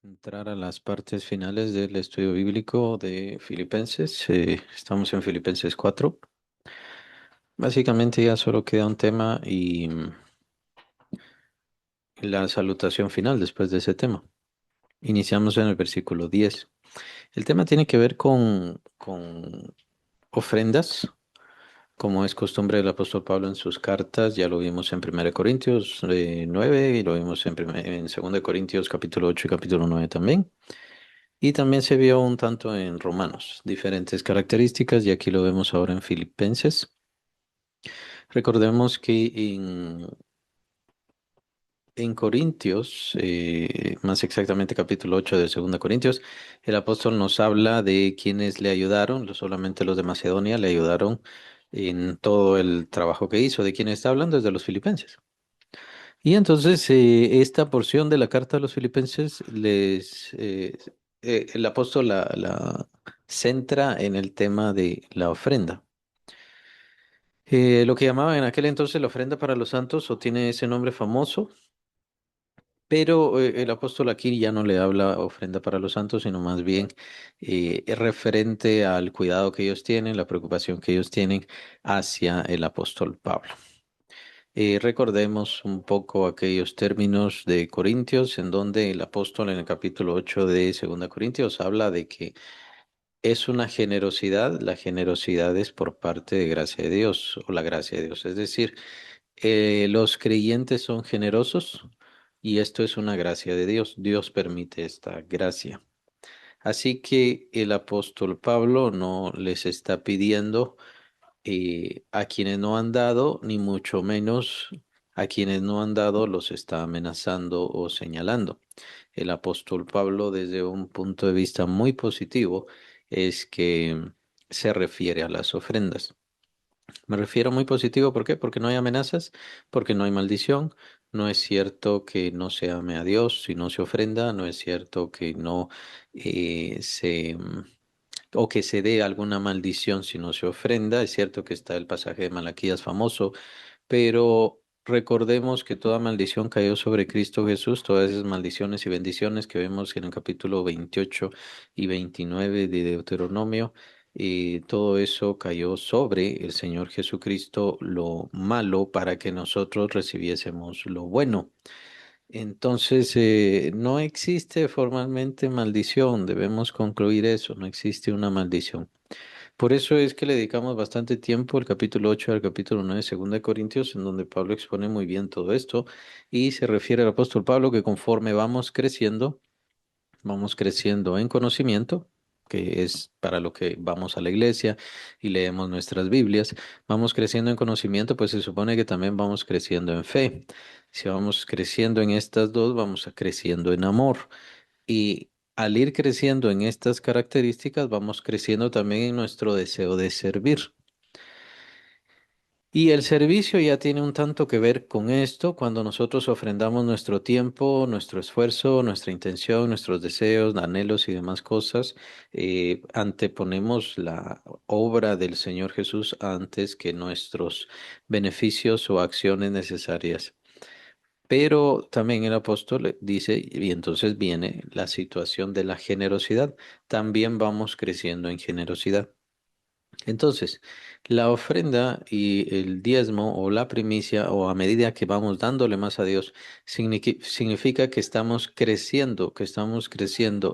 Entrar a las partes finales del estudio bíblico de Filipenses. Estamos en Filipenses 4. Básicamente ya solo queda un tema y la salutación final después de ese tema. Iniciamos en el versículo 10. El tema tiene que ver con ofrendas, como es costumbre del apóstol Pablo en sus cartas. Ya lo vimos en 1 Corintios 9 y lo vimos en 2 Corintios capítulo 8 y capítulo 9 también. Y también se vio un tanto en Romanos, diferentes características, y aquí lo vemos ahora en Filipenses. Recordemos que en Corintios, más exactamente capítulo 8 de 2 Corintios, el apóstol nos habla de quienes le ayudaron, no solamente los de Macedonia, le ayudaron en todo el trabajo que hizo. ¿De quién está hablando? Es de los filipenses. Y entonces esta porción de la carta a los filipenses el apóstol la centra en el tema de la ofrenda. Lo que llamaban en aquel entonces la ofrenda para los santos o tiene ese nombre famoso, pero el apóstol aquí ya no le habla ofrenda para los santos, sino más bien es referente al cuidado que ellos tienen, la preocupación que ellos tienen hacia el apóstol Pablo. Recordemos un poco aquellos términos de Corintios, en donde el apóstol en el capítulo 8 de 2 Corintios habla de que es una generosidad, la generosidad es por parte de gracia de Dios o la gracia de Dios, es decir, los creyentes son generosos y esto es una gracia de Dios, Dios permite esta gracia. Así que el apóstol Pablo no les está pidiendo a quienes no han dado, ni mucho menos a quienes no han dado los está amenazando o señalando. El apóstol Pablo, desde un punto de vista muy positivo, es que se refiere a las ofrendas. Me refiero muy positivo, ¿por qué? Porque no hay amenazas, porque no hay maldición. No es cierto que no se ame a Dios si no se ofrenda, no es cierto que no o que se dé alguna maldición si no se ofrenda. Es cierto que está el pasaje de Malaquías famoso, pero recordemos que toda maldición cayó sobre Cristo Jesús, todas esas maldiciones y bendiciones que vemos en el capítulo 28 y 29 de Deuteronomio. Y todo eso cayó sobre el Señor Jesucristo, lo malo, para que nosotros recibiésemos lo bueno. Entonces, no existe formalmente maldición, debemos concluir eso, no existe una maldición. Por eso es que le dedicamos bastante tiempo al capítulo 8 al capítulo 9 de 2 Corintios, en donde Pablo expone muy bien todo esto y se refiere al apóstol Pablo que conforme vamos creciendo en conocimiento, que es para lo que vamos a la iglesia y leemos nuestras Biblias. Vamos creciendo en conocimiento, pues se supone que también vamos creciendo en fe. Si vamos creciendo en estas dos, creciendo en amor. Y al ir creciendo en estas características, vamos creciendo también en nuestro deseo de servir. Y el servicio ya tiene un tanto que ver con esto, cuando nosotros ofrendamos nuestro tiempo, nuestro esfuerzo, nuestra intención, nuestros deseos, anhelos y demás cosas, anteponemos la obra del Señor Jesús antes que nuestros beneficios o acciones necesarias. Pero también el apóstol dice, y entonces viene la situación de la generosidad, también vamos creciendo en generosidad. Entonces, la ofrenda y el diezmo o la primicia o a medida que vamos dándole más a Dios, significa que estamos creciendo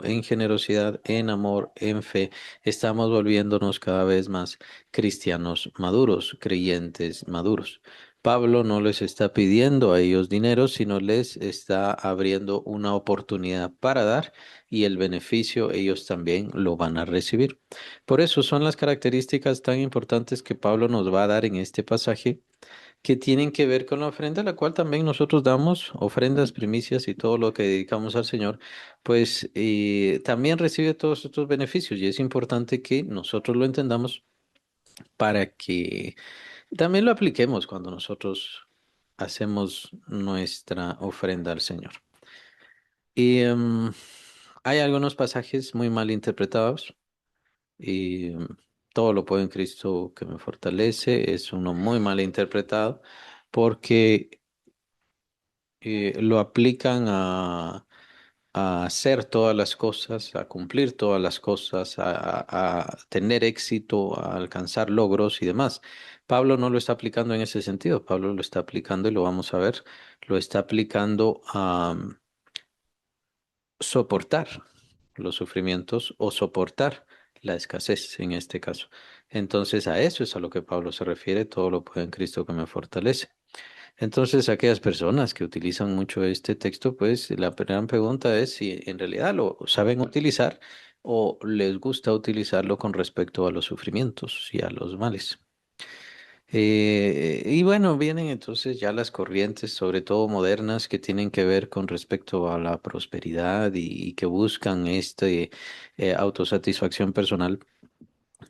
en generosidad, en amor, en fe, estamos volviéndonos cada vez más cristianos maduros, creyentes maduros. Pablo no les está pidiendo a ellos dinero, sino les está abriendo una oportunidad para dar y el beneficio ellos también lo van a recibir. Por eso son las características tan importantes que Pablo nos va a dar en este pasaje que tienen que ver con la ofrenda, la cual también nosotros damos, ofrendas, primicias y todo lo que dedicamos al Señor, pues también recibe todos estos beneficios y es importante que nosotros lo entendamos para que también lo apliquemos cuando nosotros hacemos nuestra ofrenda al Señor. Y hay algunos pasajes muy mal interpretados. Y todo lo puedo en Cristo que me fortalece. Es uno muy mal interpretado porque lo aplican a hacer todas las cosas, a cumplir todas las cosas, a tener éxito, a alcanzar logros y demás. Pablo no lo está aplicando en ese sentido, Pablo lo está aplicando y lo vamos a ver, lo está aplicando a soportar los sufrimientos o soportar la escasez en este caso. Entonces a eso es a lo que Pablo se refiere, todo lo puedo en Cristo que me fortalece. Entonces, aquellas personas que utilizan mucho este texto, pues la gran pregunta es si en realidad lo saben utilizar o les gusta utilizarlo con respecto a los sufrimientos y a los males. Y bueno, vienen entonces ya las corrientes, sobre todo modernas, que tienen que ver con respecto a la prosperidad y que buscan autosatisfacción personal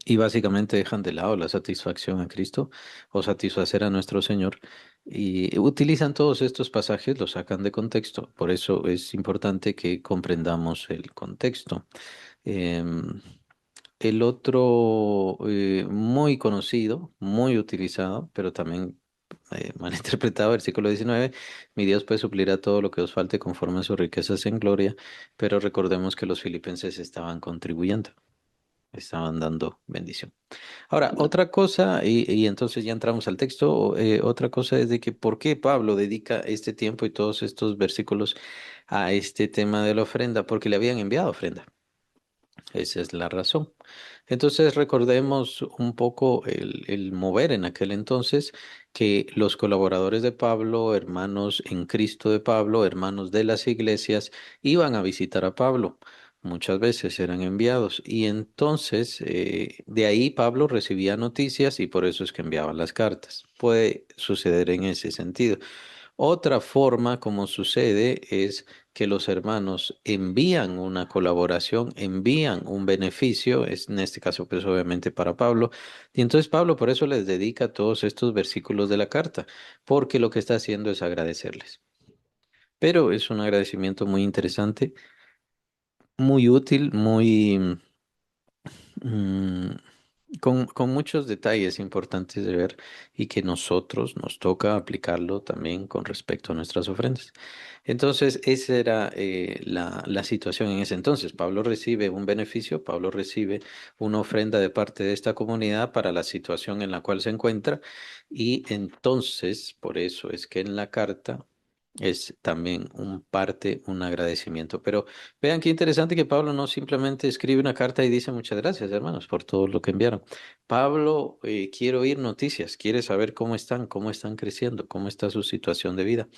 y básicamente dejan de lado la satisfacción a Cristo o satisfacer a nuestro Señor y utilizan todos estos pasajes, los sacan de contexto. Por eso es importante que comprendamos el contexto. Em, el otro muy conocido, muy utilizado, pero también malinterpretado, versículo 19, mi Dios pues suplirá todo lo que os falte conforme a sus riquezas en gloria, pero recordemos que los filipenses estaban contribuyendo, estaban dando bendición. Ahora, otra cosa, y entonces ya entramos al texto, otra cosa es de que por qué Pablo dedica este tiempo y todos estos versículos a este tema de la ofrenda, porque le habían enviado ofrenda. Esa es la razón. Entonces recordemos un poco el mover en aquel entonces que los colaboradores de Pablo, hermanos en Cristo de Pablo, hermanos de las iglesias, iban a visitar a Pablo. Muchas veces eran enviados y entonces de ahí Pablo recibía noticias y por eso es que enviaba las cartas. Puede suceder en ese sentido. Otra forma como sucede es que los hermanos envían una colaboración, envían un beneficio, es en este caso pues obviamente para Pablo, y entonces Pablo por eso les dedica todos estos versículos de la carta, porque lo que está haciendo es agradecerles. Pero es un agradecimiento muy interesante, muy útil, muy mm, con muchos detalles importantes de ver y que nosotros nos toca aplicarlo también con respecto a nuestras ofrendas. Entonces, esa era la situación en ese entonces. Pablo recibe un beneficio, Pablo recibe una ofrenda de parte de esta comunidad para la situación en la cual se encuentra y entonces, por eso es que en la carta es también un parte, un agradecimiento. Pero vean qué interesante que Pablo no simplemente escribe una carta y dice muchas gracias, hermanos, por todo lo que enviaron. Pablo quiere oír noticias, quiere saber cómo están creciendo, cómo está su situación de vida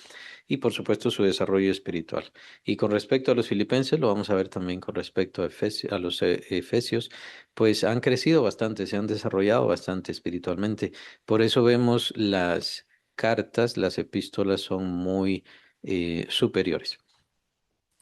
y, por supuesto, su desarrollo espiritual. Y con respecto a los filipenses, lo vamos a ver también con respecto a, a los efesios, pues han crecido bastante, se han desarrollado bastante espiritualmente. Por eso vemos las cartas, las epístolas son muy superiores.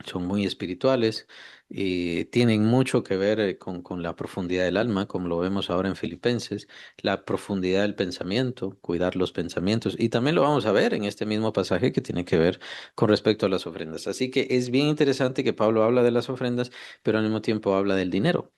Son muy espirituales y tienen mucho que ver con la profundidad del alma, como lo vemos ahora en Filipenses, la profundidad del pensamiento, cuidar los pensamientos. Y también lo vamos a ver en este mismo pasaje que tiene que ver con respecto a las ofrendas. Así que es bien interesante que Pablo habla de las ofrendas, pero al mismo tiempo habla del dinero.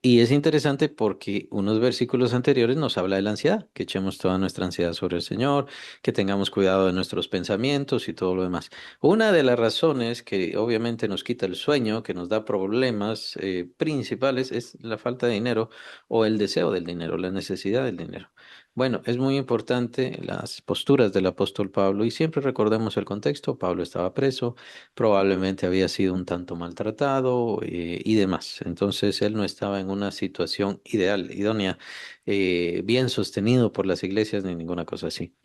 Y es interesante porque unos versículos anteriores nos habla de la ansiedad, que echemos toda nuestra ansiedad sobre el Señor, que tengamos cuidado de nuestros pensamientos y todo lo demás. Una de las razones que obviamente nos quita el sueño, que nos da problemas principales, es la falta de dinero o el deseo del dinero, la necesidad del dinero. Bueno, es muy importante las posturas del apóstol Pablo y siempre recordemos el contexto. Pablo estaba preso, probablemente había sido un tanto maltratado y demás. Entonces él no estaba en una situación ideal, idónea, bien sostenido por las iglesias ni ninguna cosa así.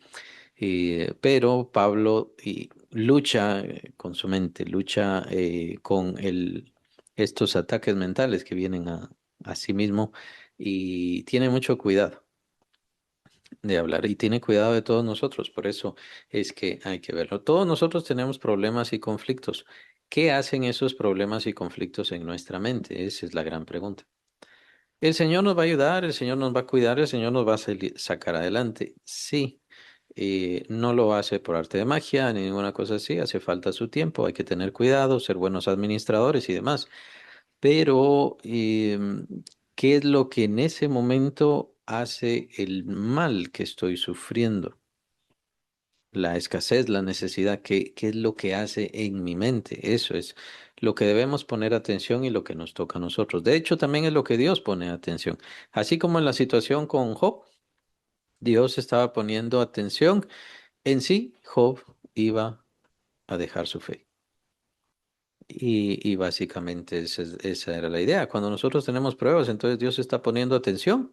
Pero Pablo lucha con su mente, lucha con estos ataques mentales que vienen a sí mismo y tiene mucho cuidado de hablar y tiene cuidado de todos nosotros. Por eso es que hay que verlo. Todos nosotros tenemos problemas y conflictos. ¿Qué hacen esos problemas y conflictos en nuestra mente? Esa es la gran pregunta. El Señor nos va a ayudar, el Señor nos va a cuidar, el Señor nos va a sacar adelante. Sí, no lo hace por arte de magia ni ninguna cosa así. Hace falta su tiempo, hay que tener cuidado, ser buenos administradores y demás. Pero, ¿qué es lo que en ese momento hace el mal que estoy sufriendo? la escasez, la necesidad, qué es lo que hace en mi mente. Eso es lo que debemos poner atención y lo que nos toca a nosotros. De hecho, también es lo que Dios pone atención. Así como en la situación con Job, Dios estaba poniendo atención en sí, Job iba a dejar su fe. Y básicamente esa era la idea. Cuando nosotros tenemos pruebas, entonces Dios está poniendo atención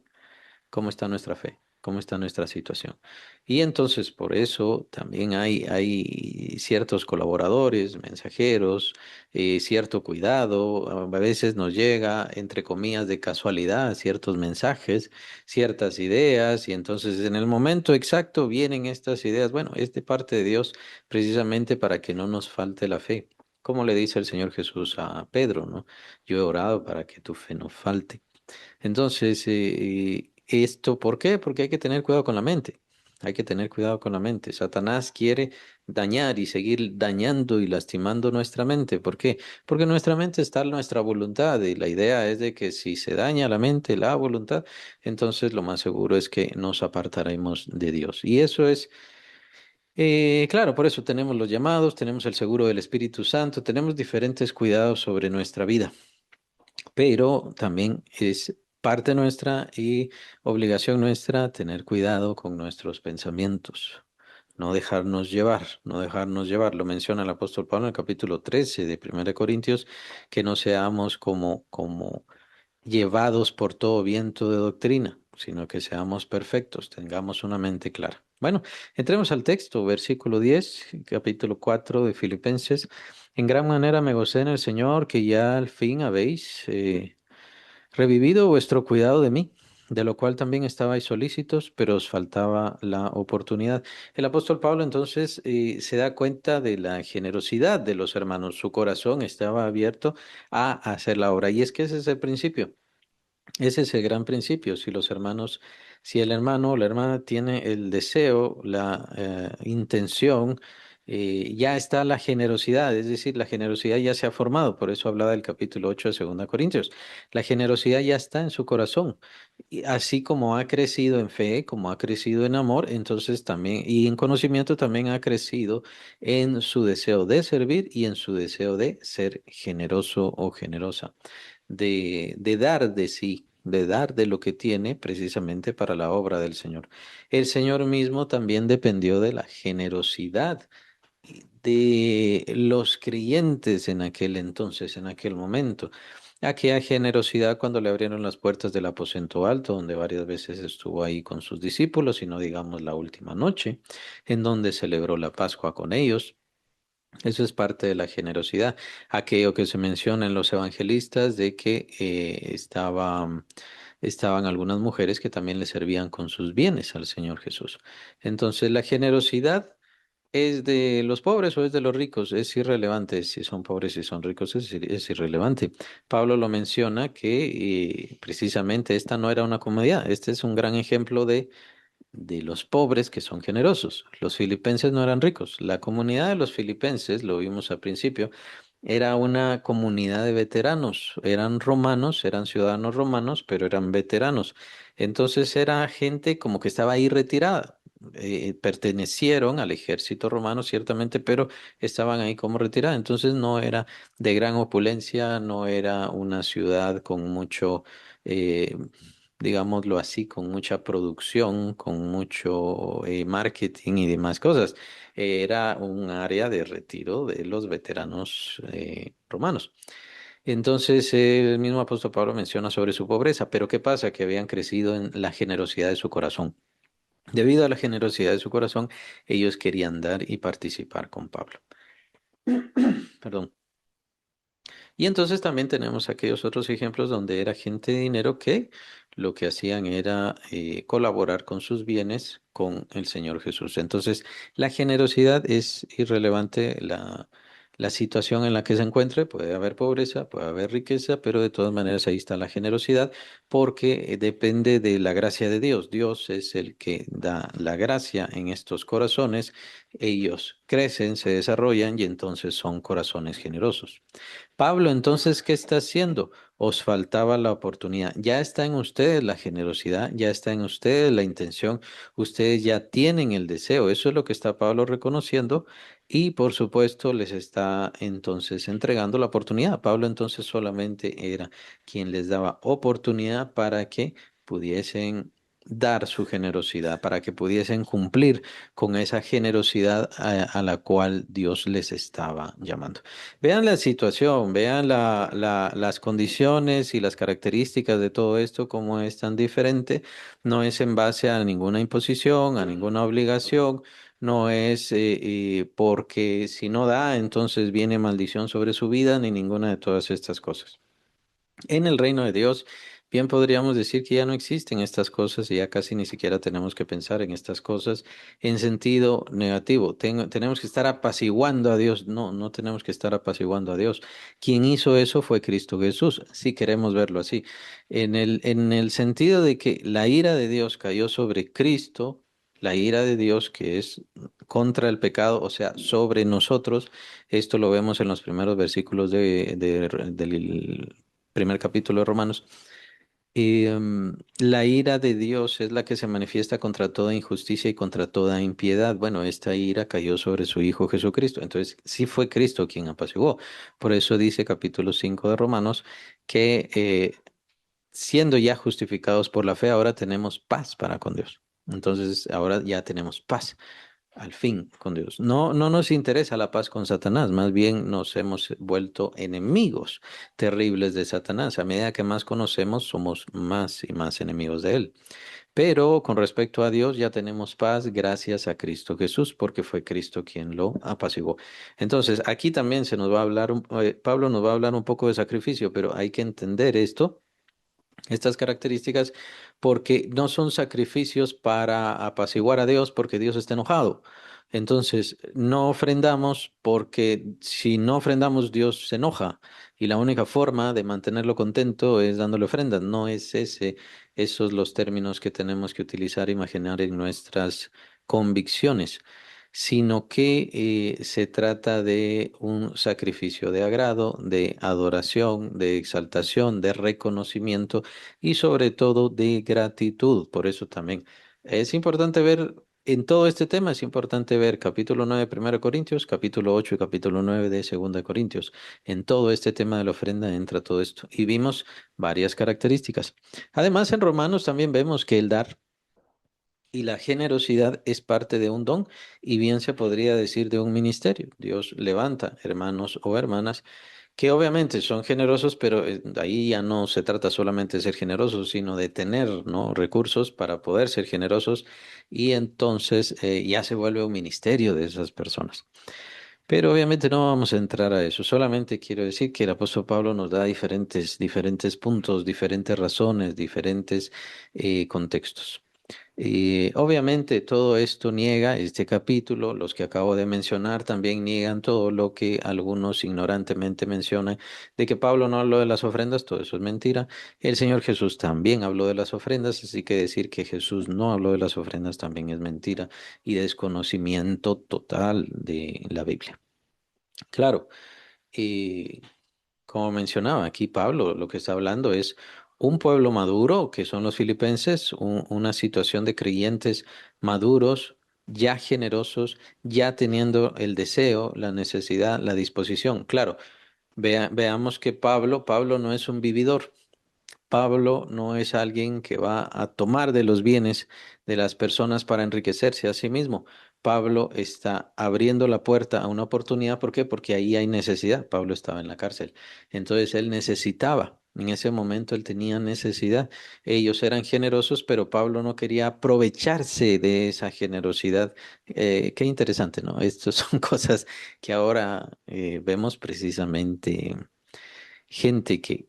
cómo está nuestra fe, cómo está nuestra situación. Y entonces por eso también hay ciertos colaboradores, mensajeros, cierto cuidado. A veces nos llega, entre comillas, de casualidad, ciertos mensajes, ciertas ideas, y entonces en el momento exacto vienen estas ideas. Bueno, es de parte de Dios precisamente para que no nos falte la fe. Como le dice el Señor Jesús a Pedro, ¿no? Yo he orado para que tu fe no falte. Entonces, ¿esto por qué? Porque hay que tener cuidado con la mente. Hay que tener cuidado con la mente. Satanás quiere dañar y seguir dañando y lastimando nuestra mente. ¿Por qué? Porque en nuestra mente está nuestra voluntad y la idea es de que si se daña la mente, la voluntad, entonces lo más seguro es que nos apartaremos de Dios. Y eso es, claro, por eso tenemos los llamados, tenemos el seguro del Espíritu Santo, tenemos diferentes cuidados sobre nuestra vida, pero también es parte nuestra y obligación nuestra tener cuidado con nuestros pensamientos, no dejarnos llevar, no dejarnos llevar. Lo menciona el apóstol Pablo en el capítulo 13 de 1 Corintios, que no seamos como llevados por todo viento de doctrina, sino que seamos perfectos, tengamos una mente clara. Bueno, entremos al texto, versículo 10, capítulo 4 de Filipenses. En gran manera me gocé en el Señor que ya al fin habéis revivido vuestro cuidado de mí, de lo cual también estabais solícitos, pero os faltaba la oportunidad. El apóstol Pablo entonces se da cuenta de la generosidad de los hermanos. Su corazón estaba abierto a hacer la obra. Y es que ese es el principio. Ese es el gran principio. Si el hermano o la hermana tiene el deseo, la intención, ya está la generosidad, es decir, la generosidad ya se ha formado. Por eso hablaba del capítulo 8 de 2 Corintios. La generosidad ya está en su corazón. Y así como ha crecido en fe, como ha crecido en amor, entonces también, y en conocimiento también ha crecido en su deseo de servir y en su deseo de ser generoso o generosa, de dar de sí, de dar de lo que tiene precisamente para la obra del Señor. El Señor mismo también dependió de la generosidad de los creyentes en aquel entonces, en aquel momento. Aquella generosidad cuando le abrieron las puertas del aposento alto, donde varias veces estuvo ahí con sus discípulos, y no digamos la última noche, en donde celebró la Pascua con ellos. Eso es parte de la generosidad. Aquello que se menciona en los evangelistas de que estaban algunas mujeres que también le servían con sus bienes al Señor Jesús. Entonces, la generosidad es de los pobres o es de los ricos, es irrelevante si son pobres, si son ricos, es irrelevante. Pablo lo menciona que precisamente esta no era una comodidad. Este es un gran ejemplo de los pobres que son generosos. Los filipenses no eran ricos. La comunidad de los filipenses, lo vimos al principio, era una comunidad de veteranos. Eran romanos, eran ciudadanos romanos, pero eran veteranos. Entonces era gente como que estaba ahí retirada. Pertenecieron al ejército romano, ciertamente, pero estaban ahí como retirada. Entonces no era de gran opulencia, no era una ciudad con mucho, eh, digámoslo así, con mucha producción, con mucho marketing y demás cosas. Era un área de retiro de los veteranos romanos. Entonces, el mismo apóstol Pablo menciona sobre su pobreza, pero ¿qué pasa? Que habían crecido en la generosidad de su corazón. Debido a la generosidad de su corazón, ellos querían dar y participar con Pablo. Perdón. Y entonces también tenemos aquellos otros ejemplos donde era gente de dinero que lo que hacían era colaborar con sus bienes con el Señor Jesús. Entonces, la generosidad es irrelevante la situación en la que se encuentre. Puede haber pobreza, puede haber riqueza, pero de todas maneras ahí está la generosidad porque depende de la gracia de Dios. Dios es el que da la gracia en estos corazones. Ellos crecen, se desarrollan y entonces son corazones generosos. Pablo, entonces, ¿qué está haciendo? os faltaba la oportunidad. Ya está en ustedes la generosidad, ya está en ustedes la intención, ustedes ya tienen el deseo. Eso es lo que está Pablo reconociendo y por supuesto les está entonces entregando la oportunidad. Pablo entonces solamente era quien les daba oportunidad para que pudiesen dar su generosidad, para que pudiesen cumplir con esa generosidad a la cual Dios les estaba llamando. Vean la situación, vean las condiciones y las características de todo esto, cómo es tan diferente. No es en base a ninguna imposición, a ninguna obligación, no es porque si no da, entonces viene maldición sobre su vida, ni ninguna de todas estas cosas. En el reino de Dios, bien podríamos decir que ya no existen estas cosas y ya casi ni siquiera tenemos que pensar en estas cosas en sentido negativo. Tenemos que estar apaciguando a Dios. No, no tenemos que estar apaciguando a Dios. Quien hizo eso fue Cristo Jesús, si queremos verlo así. En el sentido de que la ira de Dios cayó sobre Cristo, la ira de Dios que es contra el pecado, o sea, sobre nosotros. Esto lo vemos en los primeros versículos del primer capítulo de Romanos. La ira de Dios es la que se manifiesta contra toda injusticia y contra toda impiedad. Bueno, esta ira cayó sobre su Hijo Jesucristo. Entonces, sí fue Cristo quien apaciguó. Por eso dice capítulo 5 de Romanos que siendo ya justificados por la fe, ahora tenemos paz para con Dios. Entonces, ahora ya tenemos paz al fin con Dios. No, no nos interesa la paz con Satanás, más bien nos hemos vuelto enemigos terribles de Satanás. A medida que más conocemos, somos más y más enemigos de él. Pero con respecto a Dios, ya tenemos paz gracias a Cristo Jesús, porque fue Cristo quien lo apaciguó. Entonces, aquí también se nos va a hablar, Pablo nos va a hablar un poco de sacrificio, pero hay que entender esto, estas características, porque no son sacrificios para apaciguar a Dios porque Dios está enojado. Entonces, no ofrendamos porque si no ofrendamos, Dios se enoja. Y la única forma de mantenerlo contento es dándole ofrendas. No es esos los términos que tenemos que utilizar, imaginar en nuestras convicciones, sino que se trata de un sacrificio de agrado, de adoración, de exaltación, de reconocimiento y sobre todo de gratitud. Por eso también es importante ver, en todo este tema es importante ver capítulo 9 de 1 Corintios, capítulo 8 y capítulo 9 de 2 Corintios. En todo este tema de la ofrenda entra todo esto y vimos varias características. Además, en Romanos también vemos que el dar y la generosidad es parte de un don y bien se podría decir de un ministerio. Dios levanta hermanos o hermanas que obviamente son generosos, pero ahí ya no se trata solamente de ser generosos, sino de tener, ¿no?, recursos para poder ser generosos y entonces ya se vuelve un ministerio de esas personas. Pero obviamente no vamos a entrar a eso. Solamente quiero decir que el apóstol Pablo nos da diferentes puntos, diferentes razones, diferentes contextos. Y obviamente todo esto niega este capítulo, los que acabo de mencionar también niegan todo lo que algunos ignorantemente mencionan de que Pablo no habló de las ofrendas, todo eso es mentira. El Señor Jesús también habló de las ofrendas, así que decir que Jesús no habló de las ofrendas también es mentira y desconocimiento total de la Biblia. Claro, y como mencionaba aquí Pablo, lo que está hablando es un pueblo maduro, que son los filipenses, una situación de creyentes maduros, ya generosos, ya teniendo el deseo, la necesidad, la disposición. Claro, veamos que Pablo no es un vividor. Pablo no es alguien que va a tomar de los bienes de las personas para enriquecerse a sí mismo. Pablo está abriendo la puerta a una oportunidad. ¿Por qué? Porque ahí hay necesidad. Pablo estaba en la cárcel. Entonces él necesitaba. En ese momento él tenía necesidad. Ellos eran generosos, pero Pablo no quería aprovecharse de esa generosidad. Qué interesante, ¿no? Estas son cosas que ahora vemos precisamente gente que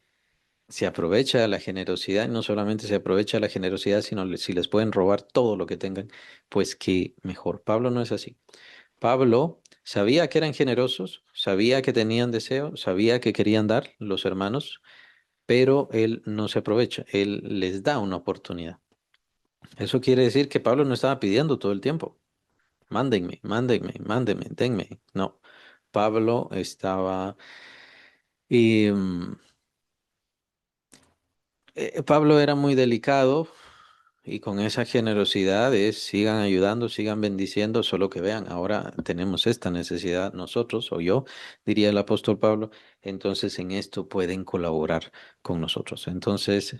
se aprovecha de la generosidad, y no solamente se aprovecha de la generosidad, sino si les pueden robar todo lo que tengan, pues que mejor. Pablo no es así. Pablo sabía que eran generosos, sabía que tenían deseo, sabía que querían dar los hermanos, pero él no se aprovecha, él les da una oportunidad. Eso quiere decir que Pablo no estaba pidiendo todo el tiempo, mándenme, mándenme, mándenme, denme. No, Pablo estaba Pablo era muy delicado y con esa generosidad es sigan ayudando, sigan bendiciendo, solo que vean, ahora tenemos esta necesidad nosotros, o yo, diría el apóstol Pablo, entonces en esto pueden colaborar con nosotros. Entonces,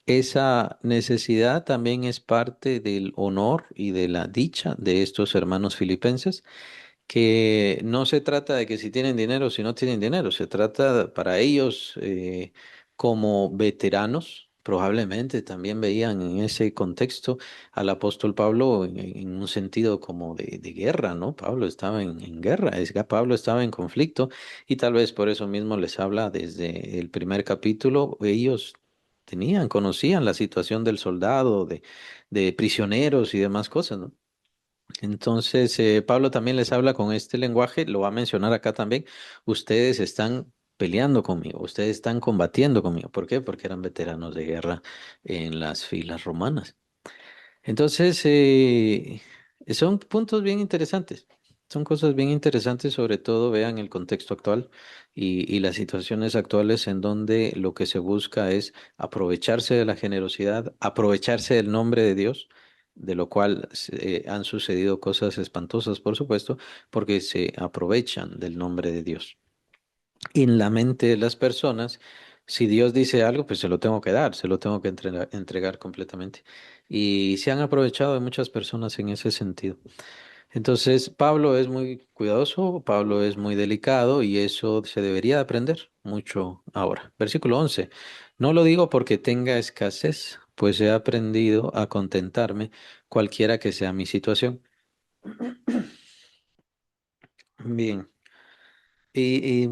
esa necesidad también es parte del honor y de la dicha de estos hermanos filipenses, que no se trata de que si tienen dinero o si no tienen dinero, se trata para ellos como veteranos, probablemente también veían en ese contexto al apóstol Pablo en un sentido como de guerra, ¿no? Pablo estaba en guerra, es que Pablo estaba en conflicto y tal vez por eso mismo les habla desde el primer capítulo, ellos tenían, conocían la situación del soldado, de prisioneros y demás cosas, ¿no? Entonces, Pablo también les habla con este lenguaje, lo va a mencionar acá también. Ustedes están peleando conmigo, ustedes están combatiendo conmigo. ¿Por qué? Porque eran veteranos de guerra en las filas romanas. Entonces, son puntos bien interesantes. Son cosas bien interesantes, sobre todo vean el contexto actual y las situaciones actuales en donde lo que se busca es aprovecharse de la generosidad, aprovecharse del nombre de Dios, de lo cual han sucedido cosas espantosas, por supuesto, porque se aprovechan del nombre de Dios en la mente de las personas, si Dios dice algo, pues se lo tengo que dar, se lo tengo que entregar completamente. Y se han aprovechado de muchas personas en ese sentido. Entonces, Pablo es muy cuidadoso, Pablo es muy delicado y eso se debería de aprender mucho ahora. Versículo 11. No lo digo porque tenga escasez, pues he aprendido a contentarme cualquiera que sea mi situación. Bien. Y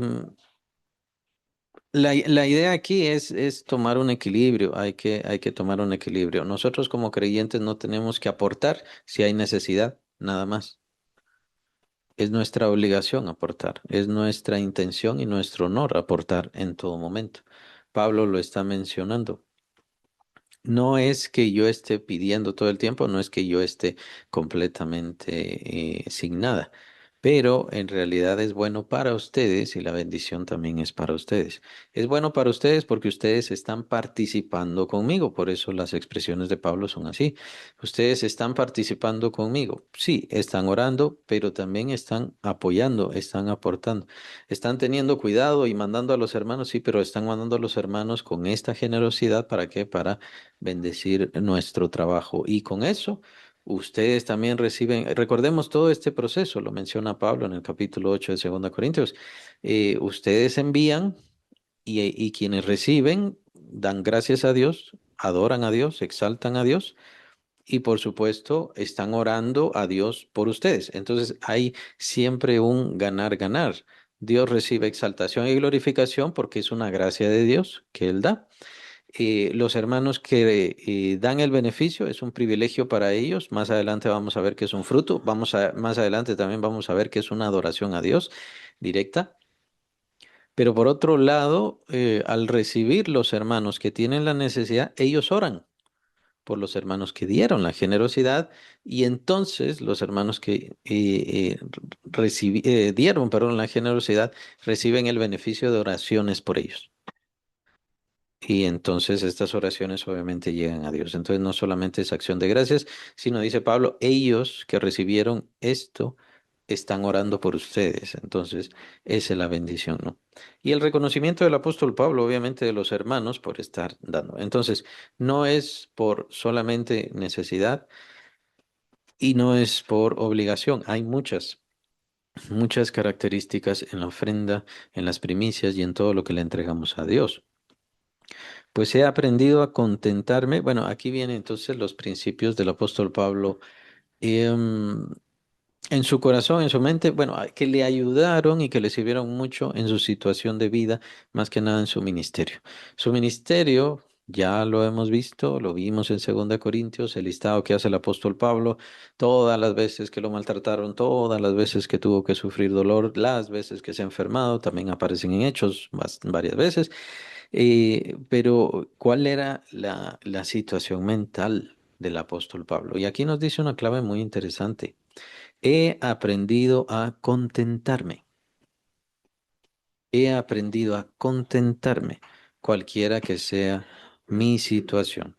la idea aquí es tomar un equilibrio, hay que tomar un equilibrio. Nosotros como creyentes no tenemos que aportar si hay necesidad, nada más. Es nuestra obligación aportar, es nuestra intención y nuestro honor aportar en todo momento. Pablo lo está mencionando. No es que yo esté pidiendo todo el tiempo, no es que yo esté completamente sin nada, pero en realidad es bueno para ustedes y la bendición también es para ustedes. Es bueno para ustedes porque ustedes están participando conmigo, por eso las expresiones de Pablo son así. Ustedes están participando conmigo, sí, están orando, pero también están apoyando, están aportando. Están teniendo cuidado y mandando a los hermanos, sí, pero están mandando a los hermanos con esta generosidad, ¿para qué? Para bendecir nuestro trabajo. Y con eso, ustedes también reciben, recordemos todo este proceso, lo menciona Pablo en el capítulo 8 de 2 Corintios. Ustedes envían y quienes reciben dan gracias a Dios, adoran a Dios, exaltan a Dios. Y por supuesto, están orando a Dios por ustedes. Entonces, hay siempre un ganar, ganar. Dios recibe exaltación y glorificación porque es una gracia de Dios que Él da. Los hermanos que dan el beneficio es un privilegio para ellos. Más adelante vamos a ver que es un fruto. Más adelante también vamos a ver que es una adoración a Dios directa. Pero por otro lado, al recibir los hermanos que tienen la necesidad, ellos oran por los hermanos que dieron la generosidad y entonces los hermanos que dieron, perdón, la generosidad reciben el beneficio de oraciones por ellos. Y entonces estas oraciones obviamente llegan a Dios. Entonces no solamente es acción de gracias, sino dice Pablo, ellos que recibieron esto están orando por ustedes. Entonces esa es la bendición, ¿no? Y el reconocimiento del apóstol Pablo, obviamente de los hermanos por estar dando. Entonces no es por solamente necesidad y no es por obligación. Hay muchas características en la ofrenda, en las primicias y en todo lo que le entregamos a Dios. Pues he aprendido a contentarme. Bueno, aquí vienen entonces los principios del apóstol Pablo. em, en su corazón, en su mente, bueno, que le ayudaron y que le sirvieron mucho en su situación de vida, más que nada en su ministerio. Su ministerio, ya lo hemos visto, lo vimos en 2 Corintios, el listado que hace el apóstol Pablo, todas las veces que lo maltrataron, todas las veces que tuvo que sufrir dolor, las veces que se ha enfermado, también aparecen en Hechos varias veces. Pero, ¿cuál era la situación mental del apóstol Pablo? Y aquí nos dice una clave muy interesante. He aprendido a contentarme. He aprendido a contentarme, cualquiera que sea. mi situación.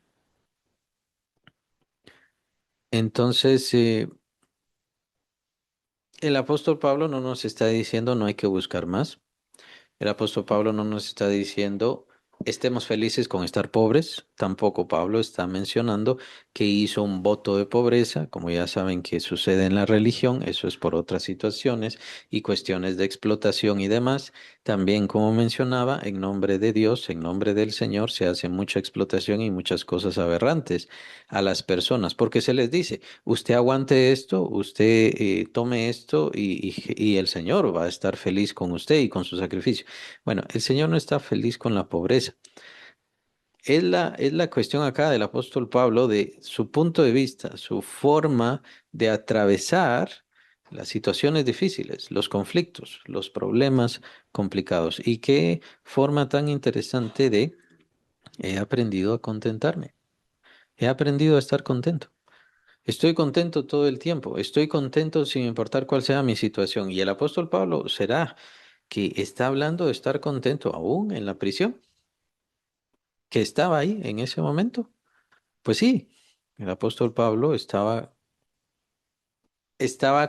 Entonces, el apóstol Pablo no nos está diciendo no hay que buscar más. El apóstol Pablo no nos está diciendo estemos felices con estar pobres. Tampoco Pablo está mencionando que hizo un voto de pobreza, como ya saben que sucede en la religión, eso es por otras situaciones y cuestiones de explotación y demás. También, como mencionaba, en nombre de Dios, en nombre del Señor, se hace mucha explotación y muchas cosas aberrantes a las personas, porque se les dice, usted aguante esto, usted tome esto y el Señor va a estar feliz con usted y con su sacrificio. Bueno, el Señor no está feliz con la pobreza. Es la cuestión acá del apóstol Pablo de su punto de vista, su forma de atravesar las situaciones difíciles, los conflictos, los problemas complicados. Y qué forma tan interesante de he aprendido a contentarme. He aprendido a estar contento. Estoy contento todo el tiempo. Estoy contento sin importar cuál sea mi situación. Y el apóstol Pablo será que está hablando de estar contento aún en la prisión, que estaba ahí en ese momento. Pues sí, el apóstol Pablo estaba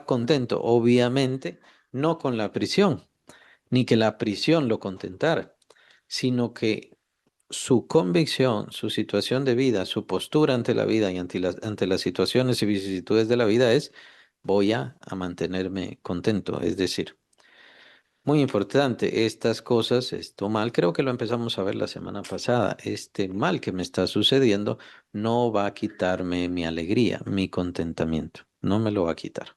contento, obviamente, no con la prisión, ni que la prisión lo contentara, sino que su convicción, su situación de vida, su postura ante la vida y ante las situaciones y vicisitudes de la vida es, voy a mantenerme contento. Es decir, muy importante, estas cosas, esto mal, creo que lo empezamos a ver la semana pasada, este mal que me está sucediendo no va a quitarme mi alegría, mi contentamiento, no me lo va a quitar.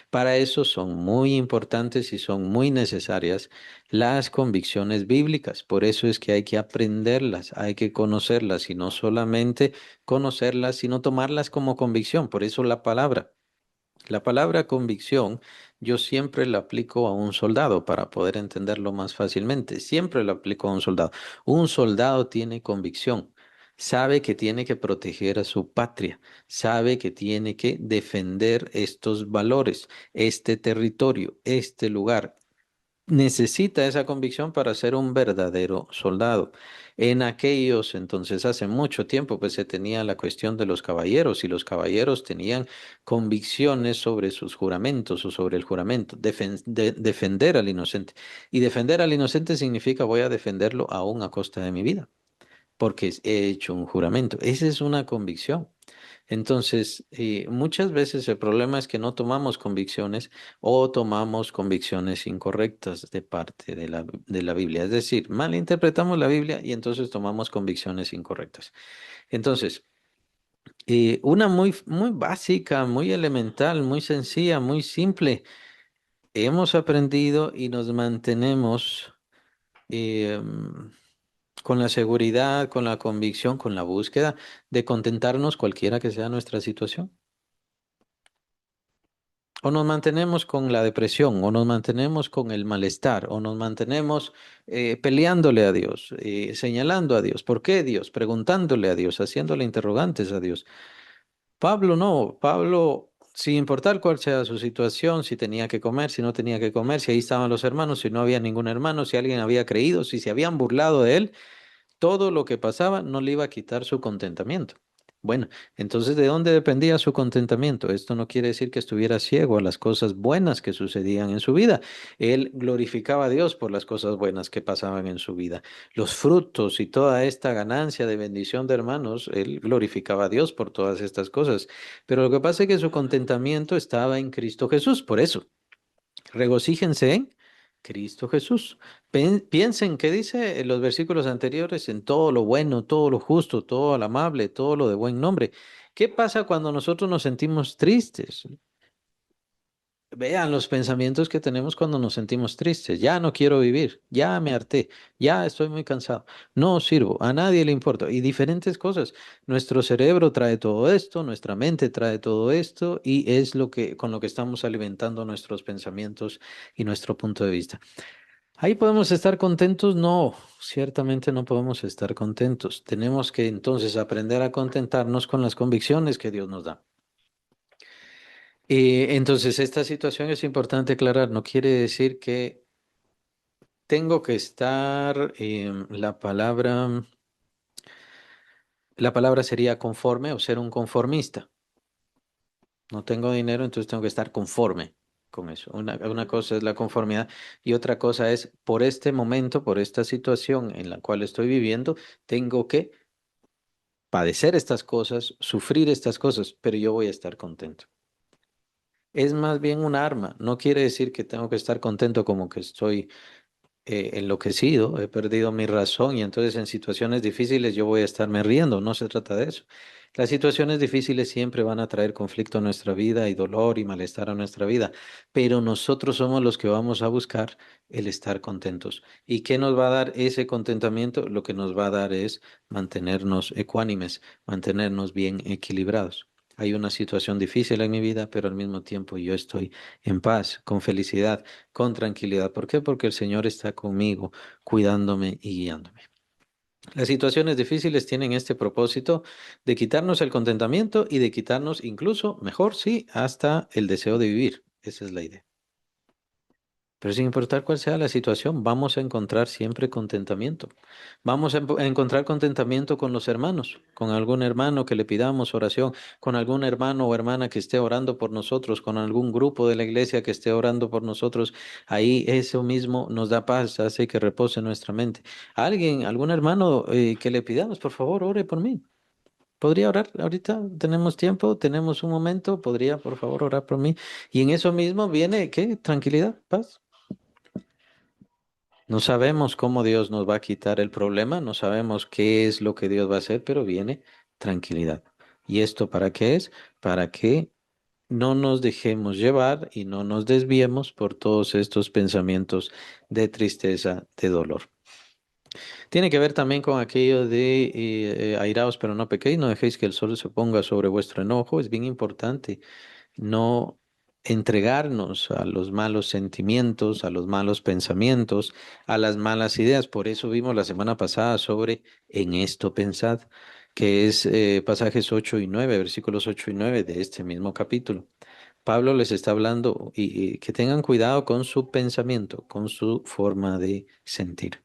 Para eso son muy importantes y son muy necesarias las convicciones bíblicas, por eso es que hay que aprenderlas, hay que conocerlas y no solamente conocerlas, sino tomarlas como convicción, por eso la palabra. La palabra convicción yo siempre la aplico a un soldado para poder entenderlo más fácilmente. Siempre la aplico a un soldado. Un soldado tiene convicción. Sabe que tiene que proteger a su patria. Sabe que tiene que defender estos valores, este territorio, este lugar. Necesita esa convicción para ser un verdadero soldado. En aquellos entonces, hace mucho tiempo, pues se tenía la cuestión de los caballeros y los caballeros tenían convicciones sobre sus juramentos o sobre el juramento, defender al inocente. Y defender al inocente significa voy a defenderlo aún a costa de mi vida, porque he hecho un juramento. Esa es una convicción. Entonces, muchas veces el problema es que no tomamos convicciones o tomamos convicciones incorrectas de parte de la Biblia. Es decir, malinterpretamos la Biblia y entonces tomamos convicciones incorrectas. Entonces, una muy básica, muy elemental, muy sencilla, muy simple. Hemos aprendido y nos mantenemos eh, con la seguridad, con la convicción, con la búsqueda de contentarnos cualquiera que sea nuestra situación. O nos mantenemos con la depresión, o nos mantenemos con el malestar, o nos mantenemos peleándole a Dios, señalando a Dios. ¿Por qué Dios? Preguntándole a Dios, haciéndole interrogantes a Dios. Pablo no, Pablo, sin importar cuál sea su situación, si tenía que comer, si no tenía que comer, si ahí estaban los hermanos, si no había ningún hermano, si alguien había creído, si se habían burlado de él. Todo lo que pasaba no le iba a quitar su contentamiento. Bueno, entonces, ¿de dónde dependía su contentamiento? Esto no quiere decir que estuviera ciego a las cosas buenas que sucedían en su vida. Él glorificaba a Dios por las cosas buenas que pasaban en su vida. Los frutos y toda esta ganancia de bendición de hermanos, él glorificaba a Dios por todas estas cosas. Pero lo que pasa es que su contentamiento estaba en Cristo Jesús. Por eso. Regocíjense en Cristo Jesús. Piensen, ¿qué dice en los versículos anteriores? En todo lo bueno, todo lo justo, todo lo amable, todo lo de buen nombre. ¿Qué pasa cuando nosotros nos sentimos tristes? Vean los pensamientos que tenemos cuando nos sentimos tristes. Ya no quiero vivir, ya me harté, ya estoy muy cansado, no sirvo, a nadie le importa. Y diferentes cosas. Nuestro cerebro trae todo esto, nuestra mente trae todo esto y es lo que con lo que estamos alimentando nuestros pensamientos y nuestro punto de vista. ¿Ahí podemos estar contentos? No, ciertamente no podemos estar contentos. Tenemos que entonces aprender a contentarnos con las convicciones que Dios nos da. Entonces, esta situación es importante aclarar. No quiere decir que tengo que estar, la palabra, La palabra sería conforme o ser un conformista. No tengo dinero, entonces tengo que estar conforme con eso. Una cosa es la conformidad y otra cosa es, por este momento, por esta situación en la cual estoy viviendo, tengo que padecer estas cosas, sufrir estas cosas, pero yo voy a estar contento. Es más bien un arma. No quiere decir que tengo que estar contento como que estoy enloquecido, he perdido mi razón y entonces en situaciones difíciles yo voy a estarme riendo, no se trata de eso. Las situaciones difíciles siempre van a traer conflicto a nuestra vida y dolor y malestar a nuestra vida, pero nosotros somos los que vamos a buscar el estar contentos. ¿Y qué nos va a dar ese contentamiento? Lo que nos va a dar es mantenernos ecuánimes, mantenernos bien equilibrados. Hay una situación difícil en mi vida, pero al mismo tiempo yo estoy en paz, con felicidad, con tranquilidad. ¿Por qué? Porque el Señor está conmigo, cuidándome y guiándome. Las situaciones difíciles tienen este propósito de quitarnos el contentamiento y de quitarnos incluso, mejor sí, hasta el deseo de vivir. Esa es la idea. Pero sin importar cuál sea la situación, vamos a encontrar siempre contentamiento. Vamos a encontrar contentamiento con los hermanos, con algún hermano que le pidamos oración, con algún hermano o hermana que esté orando por nosotros, con algún grupo de la iglesia que esté orando por nosotros. Ahí eso mismo nos da paz, hace que repose nuestra mente. Alguien, algún hermano que le pidamos, por favor, ore por mí. ¿Podría orar ahorita? ¿Tenemos tiempo? ¿Tenemos un momento? ¿Podría, por favor, orar por mí? Y en eso mismo viene, ¿qué? Tranquilidad, paz. No sabemos cómo Dios nos va a quitar el problema, no sabemos qué es lo que Dios va a hacer, pero viene tranquilidad. ¿Y esto para qué es? Para que no nos dejemos llevar y no nos desviemos por todos estos pensamientos de tristeza, de dolor. Tiene que ver también con aquello de airaos, pero no pequéis, no dejéis que el sol se ponga sobre vuestro enojo. Es bien importante no entregarnos a los malos sentimientos, a los malos pensamientos, a las malas ideas. Por eso vimos la semana pasada sobre en esto pensad, que es pasajes 8 y 9, versículos 8 y 9 de este mismo capítulo. Pablo les está hablando y que tengan cuidado con su pensamiento, con su forma de sentir.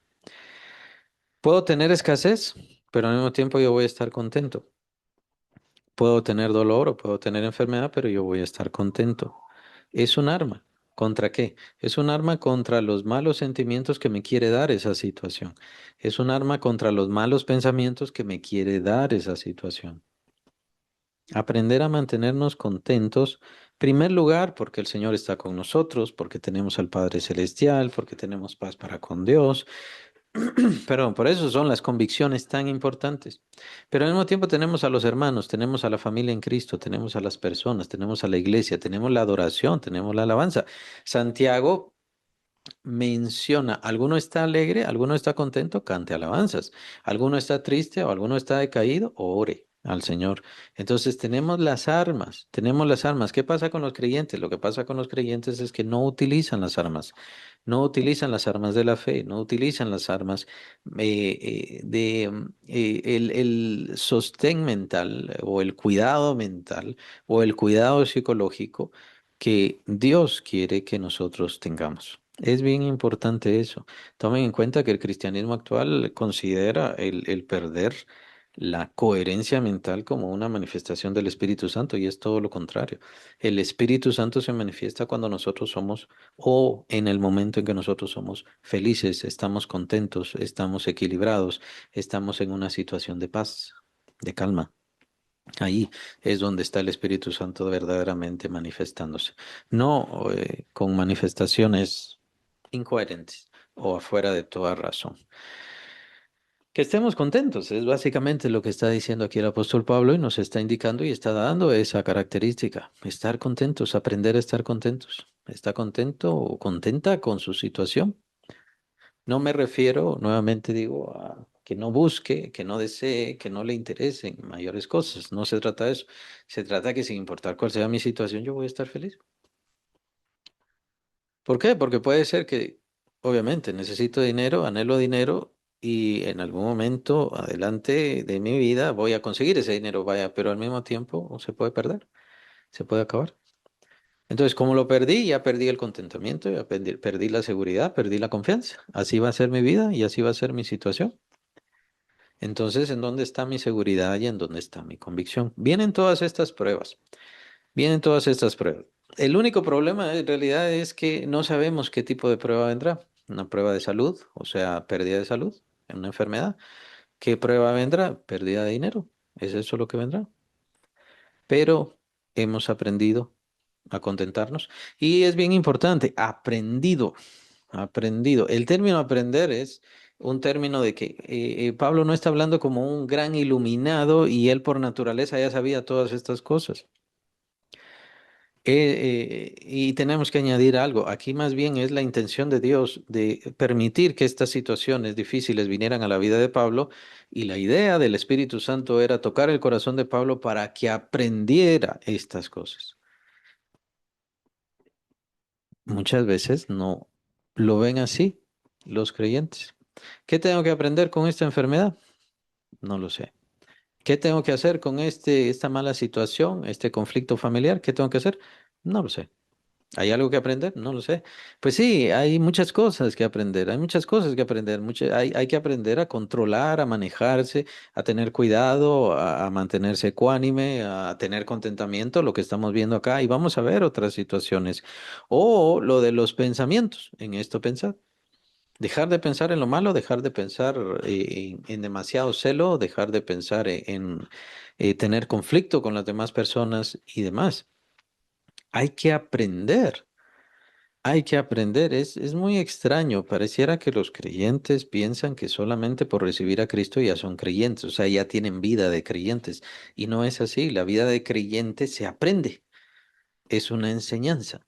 Puedo tener escasez, pero al mismo tiempo yo voy a estar contento. Puedo tener dolor o puedo tener enfermedad, pero yo voy a estar contento. Es un arma. ¿Contra qué? Es un arma contra los malos sentimientos que me quiere dar esa situación. Es un arma contra los malos pensamientos que me quiere dar esa situación. Aprender a mantenernos contentos, primer lugar, porque el Señor está con nosotros, porque tenemos al Padre Celestial, porque tenemos paz para con Dios. Perdón, por eso son las convicciones tan importantes. Pero al mismo tiempo tenemos a los hermanos, tenemos a la familia en Cristo, tenemos a las personas, tenemos a la iglesia, tenemos la adoración, tenemos la alabanza. Santiago menciona, alguno está alegre, alguno está contento, cante alabanzas. Alguno está triste o alguno está decaído, ore al Señor. Entonces tenemos las armas, tenemos las armas. ¿Qué pasa con los creyentes? Lo que pasa con los creyentes es que no utilizan las armas, no utilizan las armas de la fe, no utilizan las armas el sostén mental o el cuidado mental o el cuidado psicológico que Dios quiere que nosotros tengamos. Es bien importante eso. Tomen en cuenta que el cristianismo actual considera el perder la coherencia mental como una manifestación del Espíritu Santo y es todo lo contrario. El Espíritu Santo se manifiesta cuando nosotros somos o en el momento en que nosotros somos felices, estamos contentos, estamos equilibrados, estamos en una situación de paz, de calma. Ahí es donde está el Espíritu Santo verdaderamente manifestándose, no con manifestaciones incoherentes o afuera de toda razón. Que estemos contentos, es básicamente lo que está diciendo aquí el apóstol Pablo y nos está indicando y está dando esa característica, estar contentos, aprender a estar contentos. ¿Está contento o contenta con su situación? No me refiero, nuevamente digo, a que no busque, que no desee, que no le interesen mayores cosas. No se trata de eso. Se trata de que sin importar cuál sea mi situación, yo voy a estar feliz. ¿Por qué? Porque puede ser que, obviamente, necesito dinero, anhelo dinero y en algún momento adelante de mi vida voy a conseguir ese dinero, vaya, pero al mismo tiempo se puede perder, se puede acabar. Entonces, como lo perdí, ya perdí el contentamiento, ya perdí la seguridad, perdí la confianza. Así va a ser mi vida y así va a ser mi situación. Entonces, ¿en dónde está mi seguridad y en dónde está mi convicción? Vienen todas estas pruebas, vienen todas estas pruebas. El único problema en realidad es que no sabemos qué tipo de prueba vendrá. Una prueba de salud, o sea, pérdida de salud, una enfermedad. ¿Qué prueba vendrá? Pérdida de dinero. ¿Es eso lo que vendrá? Pero hemos aprendido a contentarnos. Y es bien importante, aprendido, aprendido. El término aprender es un término de que Pablo no está hablando como un gran iluminado y él por naturaleza ya sabía todas estas cosas. Y tenemos que añadir algo. Aquí más bien es la intención de Dios de permitir que estas situaciones difíciles vinieran a la vida de Pablo y la idea del Espíritu Santo era tocar el corazón de Pablo para que aprendiera estas cosas. Muchas veces no lo ven así los creyentes. ¿Qué tengo que aprender con esta enfermedad? No lo sé. ¿Qué tengo que hacer con esta mala situación, este conflicto familiar? ¿Qué tengo que hacer? No lo sé. ¿Hay algo que aprender? No lo sé. Pues sí, hay muchas cosas que aprender, hay muchas cosas que aprender, hay que aprender a controlar, a manejarse, a tener cuidado, a mantenerse ecuánime, a tener contentamiento, lo que estamos viendo acá, y vamos a ver otras situaciones. O lo de los pensamientos, en esto pensar. Dejar de pensar en lo malo, dejar de pensar en demasiado celo, dejar de pensar tener conflicto con las demás personas y demás. Hay que aprender. Hay que aprender, es muy extraño. Pareciera que los creyentes piensan que solamente por recibir a Cristo ya son creyentes, o sea, ya tienen vida de creyentes. Y no es así, la vida de creyente se aprende, es una enseñanza.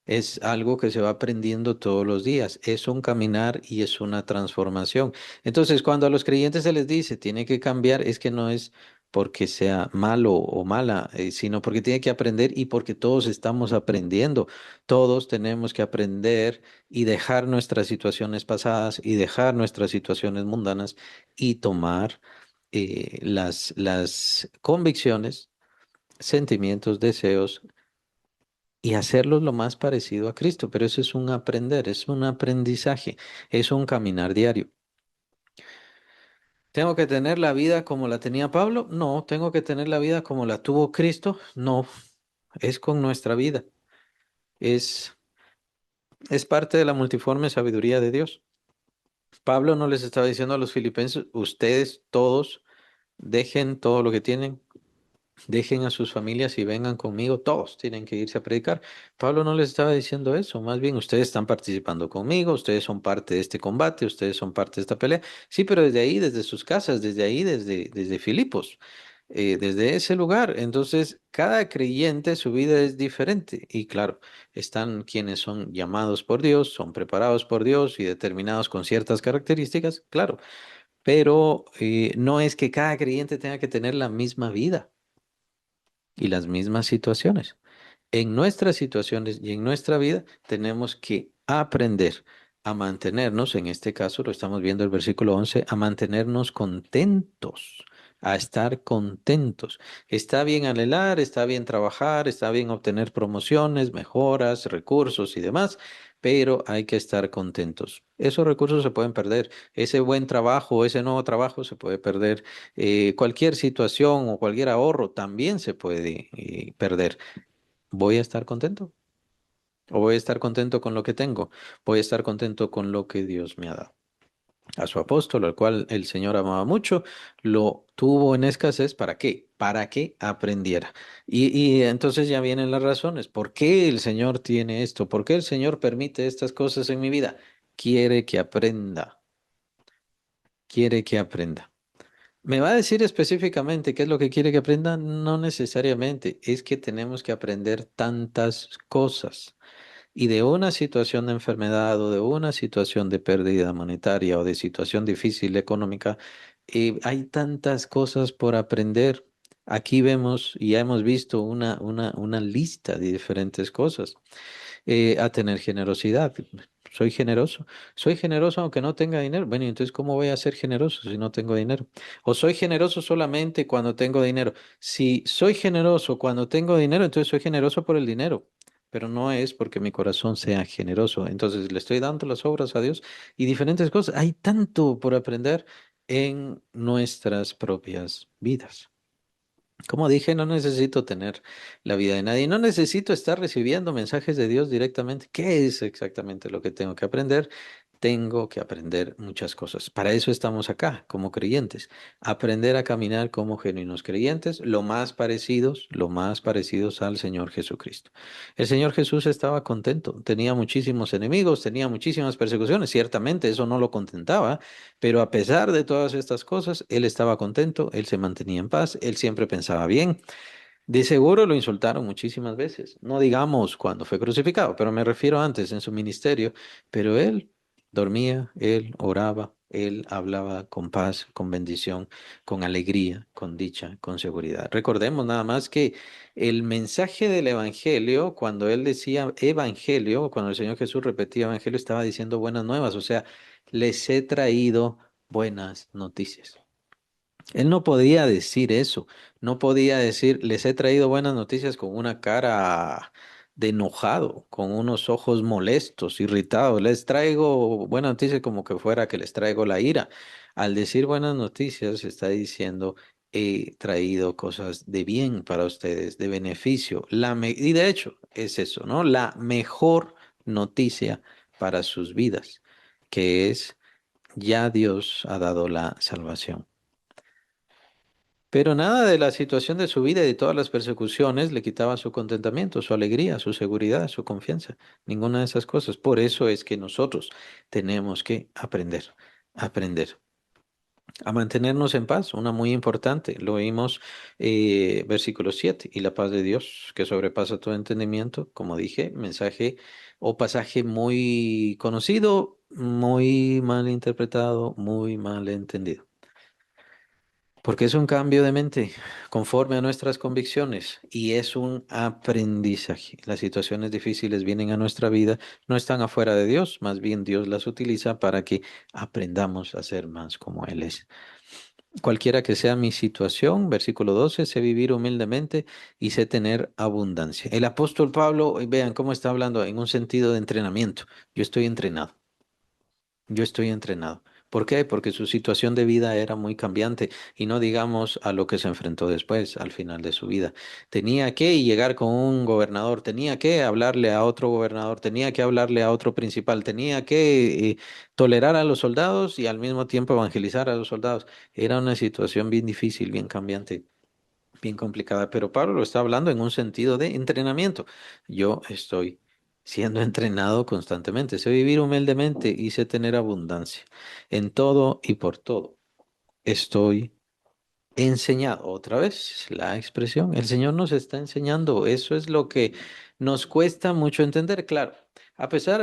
Es algo que se va aprendiendo todos los días, es un caminar y es una transformación. Entonces, cuando a los creyentes se les dice tiene que cambiar, es que no es porque sea malo o mala, sino porque tiene que aprender y porque todos estamos aprendiendo. Todos tenemos que aprender y dejar nuestras situaciones pasadas y dejar nuestras situaciones mundanas y tomar las convicciones, sentimientos, deseos y hacerlos lo más parecido a Cristo. Pero eso es un aprender, es un aprendizaje, es un caminar diario. ¿Tengo que tener la vida como la tenía Pablo? No. ¿Tengo que tener la vida como la tuvo Cristo? No. Es con nuestra vida. Es, es parte de la multiforme sabiduría de Dios. Pablo no les estaba diciendo a los filipenses, ustedes todos dejen todo lo que tienen. Dejen a sus familias y vengan conmigo. Todos tienen que irse a predicar. Pablo no les estaba diciendo eso. Más bien, ustedes están participando conmigo. Ustedes son parte de este combate. Ustedes son parte de esta pelea. Sí, pero desde ahí, desde sus casas, desde ahí, desde Filipos, desde ese lugar. Entonces, cada creyente, su vida es diferente. Y claro, están quienes son llamados por Dios, son preparados por Dios y determinados con ciertas características, claro. Pero no es que cada creyente tenga que tener la misma vida y las mismas situaciones. En nuestras situaciones y en nuestra vida tenemos que aprender a mantenernos, en este caso lo estamos viendo el versículo 11, a mantenernos contentos, a estar contentos. Está bien anhelar, está bien trabajar, está bien obtener promociones, mejoras, recursos y demás, pero hay que estar contentos. Esos recursos se pueden perder, ese buen trabajo, ese nuevo trabajo se puede perder, cualquier situación o cualquier ahorro también se puede perder. ¿Voy a estar contento? ¿O voy a estar contento con lo que tengo? Voy a estar contento con lo que Dios me ha dado. A su apóstol, al cual el Señor amaba mucho, lo tuvo en escasez. ¿Para qué? Para que aprendiera. Y entonces ya vienen las razones. ¿Por qué el Señor tiene esto? ¿Por qué el Señor permite estas cosas en mi vida? Quiere que aprenda. Quiere que aprenda. ¿Me va a decir específicamente qué es lo que quiere que aprenda? No necesariamente. Es que tenemos que aprender tantas cosas. Y de una situación de enfermedad o de una situación de pérdida monetaria o de situación difícil económica, hay tantas cosas por aprender. Aquí vemos y ya hemos visto una lista de diferentes cosas. A tener generosidad. Soy generoso aunque no tenga dinero. Bueno, ¿y entonces cómo voy a ser generoso si no tengo dinero? O soy generoso solamente cuando tengo dinero. Si soy generoso cuando tengo dinero, entonces soy generoso por el dinero. Pero no es porque mi corazón sea generoso. Entonces le estoy dando las obras a Dios y diferentes cosas. Hay tanto por aprender. en nuestras propias vidas. Como dije, no necesito tener la vida de nadie, no necesito estar recibiendo mensajes de Dios directamente. ¿Qué es exactamente lo que tengo que aprender? Tengo que aprender muchas cosas. Para eso estamos acá, como creyentes. Aprender a caminar como genuinos creyentes, lo más parecidos al Señor Jesucristo. El Señor Jesús estaba contento, tenía muchísimos enemigos, tenía muchísimas persecuciones. Ciertamente eso no lo contentaba, pero a pesar de todas estas cosas, él estaba contento, él se mantenía en paz, él siempre pensaba bien. De seguro lo insultaron muchísimas veces, no digamos cuando fue crucificado, pero me refiero antes en su ministerio, pero él dormía, él oraba, él hablaba con paz, con bendición, con alegría, con dicha, con seguridad. Recordemos nada más que el mensaje del evangelio, cuando él decía evangelio, cuando el Señor Jesús repetía evangelio, estaba diciendo buenas nuevas, o sea, les he traído buenas noticias. Él no podía decir eso, no podía decir, les he traído buenas noticias con una cara de enojado, con unos ojos molestos, irritados. Les traigo buenas noticias como que fuera que les traigo la ira. Al decir buenas noticias, está diciendo, he traído cosas de bien para ustedes, de beneficio. Y de hecho, es eso, ¿no? La mejor noticia para sus vidas, que es, ya Dios ha dado la salvación. Pero nada de la situación de su vida y de todas las persecuciones le quitaba su contentamiento, su alegría, su seguridad, su confianza. Ninguna de esas cosas. Por eso es que nosotros tenemos que aprender a mantenernos en paz. Una muy importante. Lo vimos, versículo 7. Y la paz de Dios, que sobrepasa todo entendimiento, como dije, mensaje o pasaje muy conocido, muy mal interpretado, muy mal entendido. Porque es un cambio de mente conforme a nuestras convicciones y es un aprendizaje. Las situaciones difíciles vienen a nuestra vida, no están afuera de Dios, más bien Dios las utiliza para que aprendamos a ser más como Él es. Cualquiera que sea mi situación, versículo 12, sé vivir humildemente y sé tener abundancia. El apóstol Pablo, vean cómo está hablando en un sentido de entrenamiento. Yo estoy entrenado. Yo estoy entrenado. ¿Por qué? Porque su situación de vida era muy cambiante y no digamos a lo que se enfrentó después, al final de su vida. Tenía que llegar con un gobernador, tenía que hablarle a otro gobernador, tenía que hablarle a otro principal, tenía que tolerar a los soldados y al mismo tiempo evangelizar a los soldados. Era una situación bien difícil, bien cambiante, bien complicada, pero Pablo lo está hablando en un sentido de entrenamiento. Yo estoy siendo entrenado constantemente. Sé vivir humildemente y sé tener abundancia en todo y por todo. Estoy enseñado. Otra vez la expresión. El Señor nos está enseñando. Eso es lo que nos cuesta mucho entender. Claro, a pesar,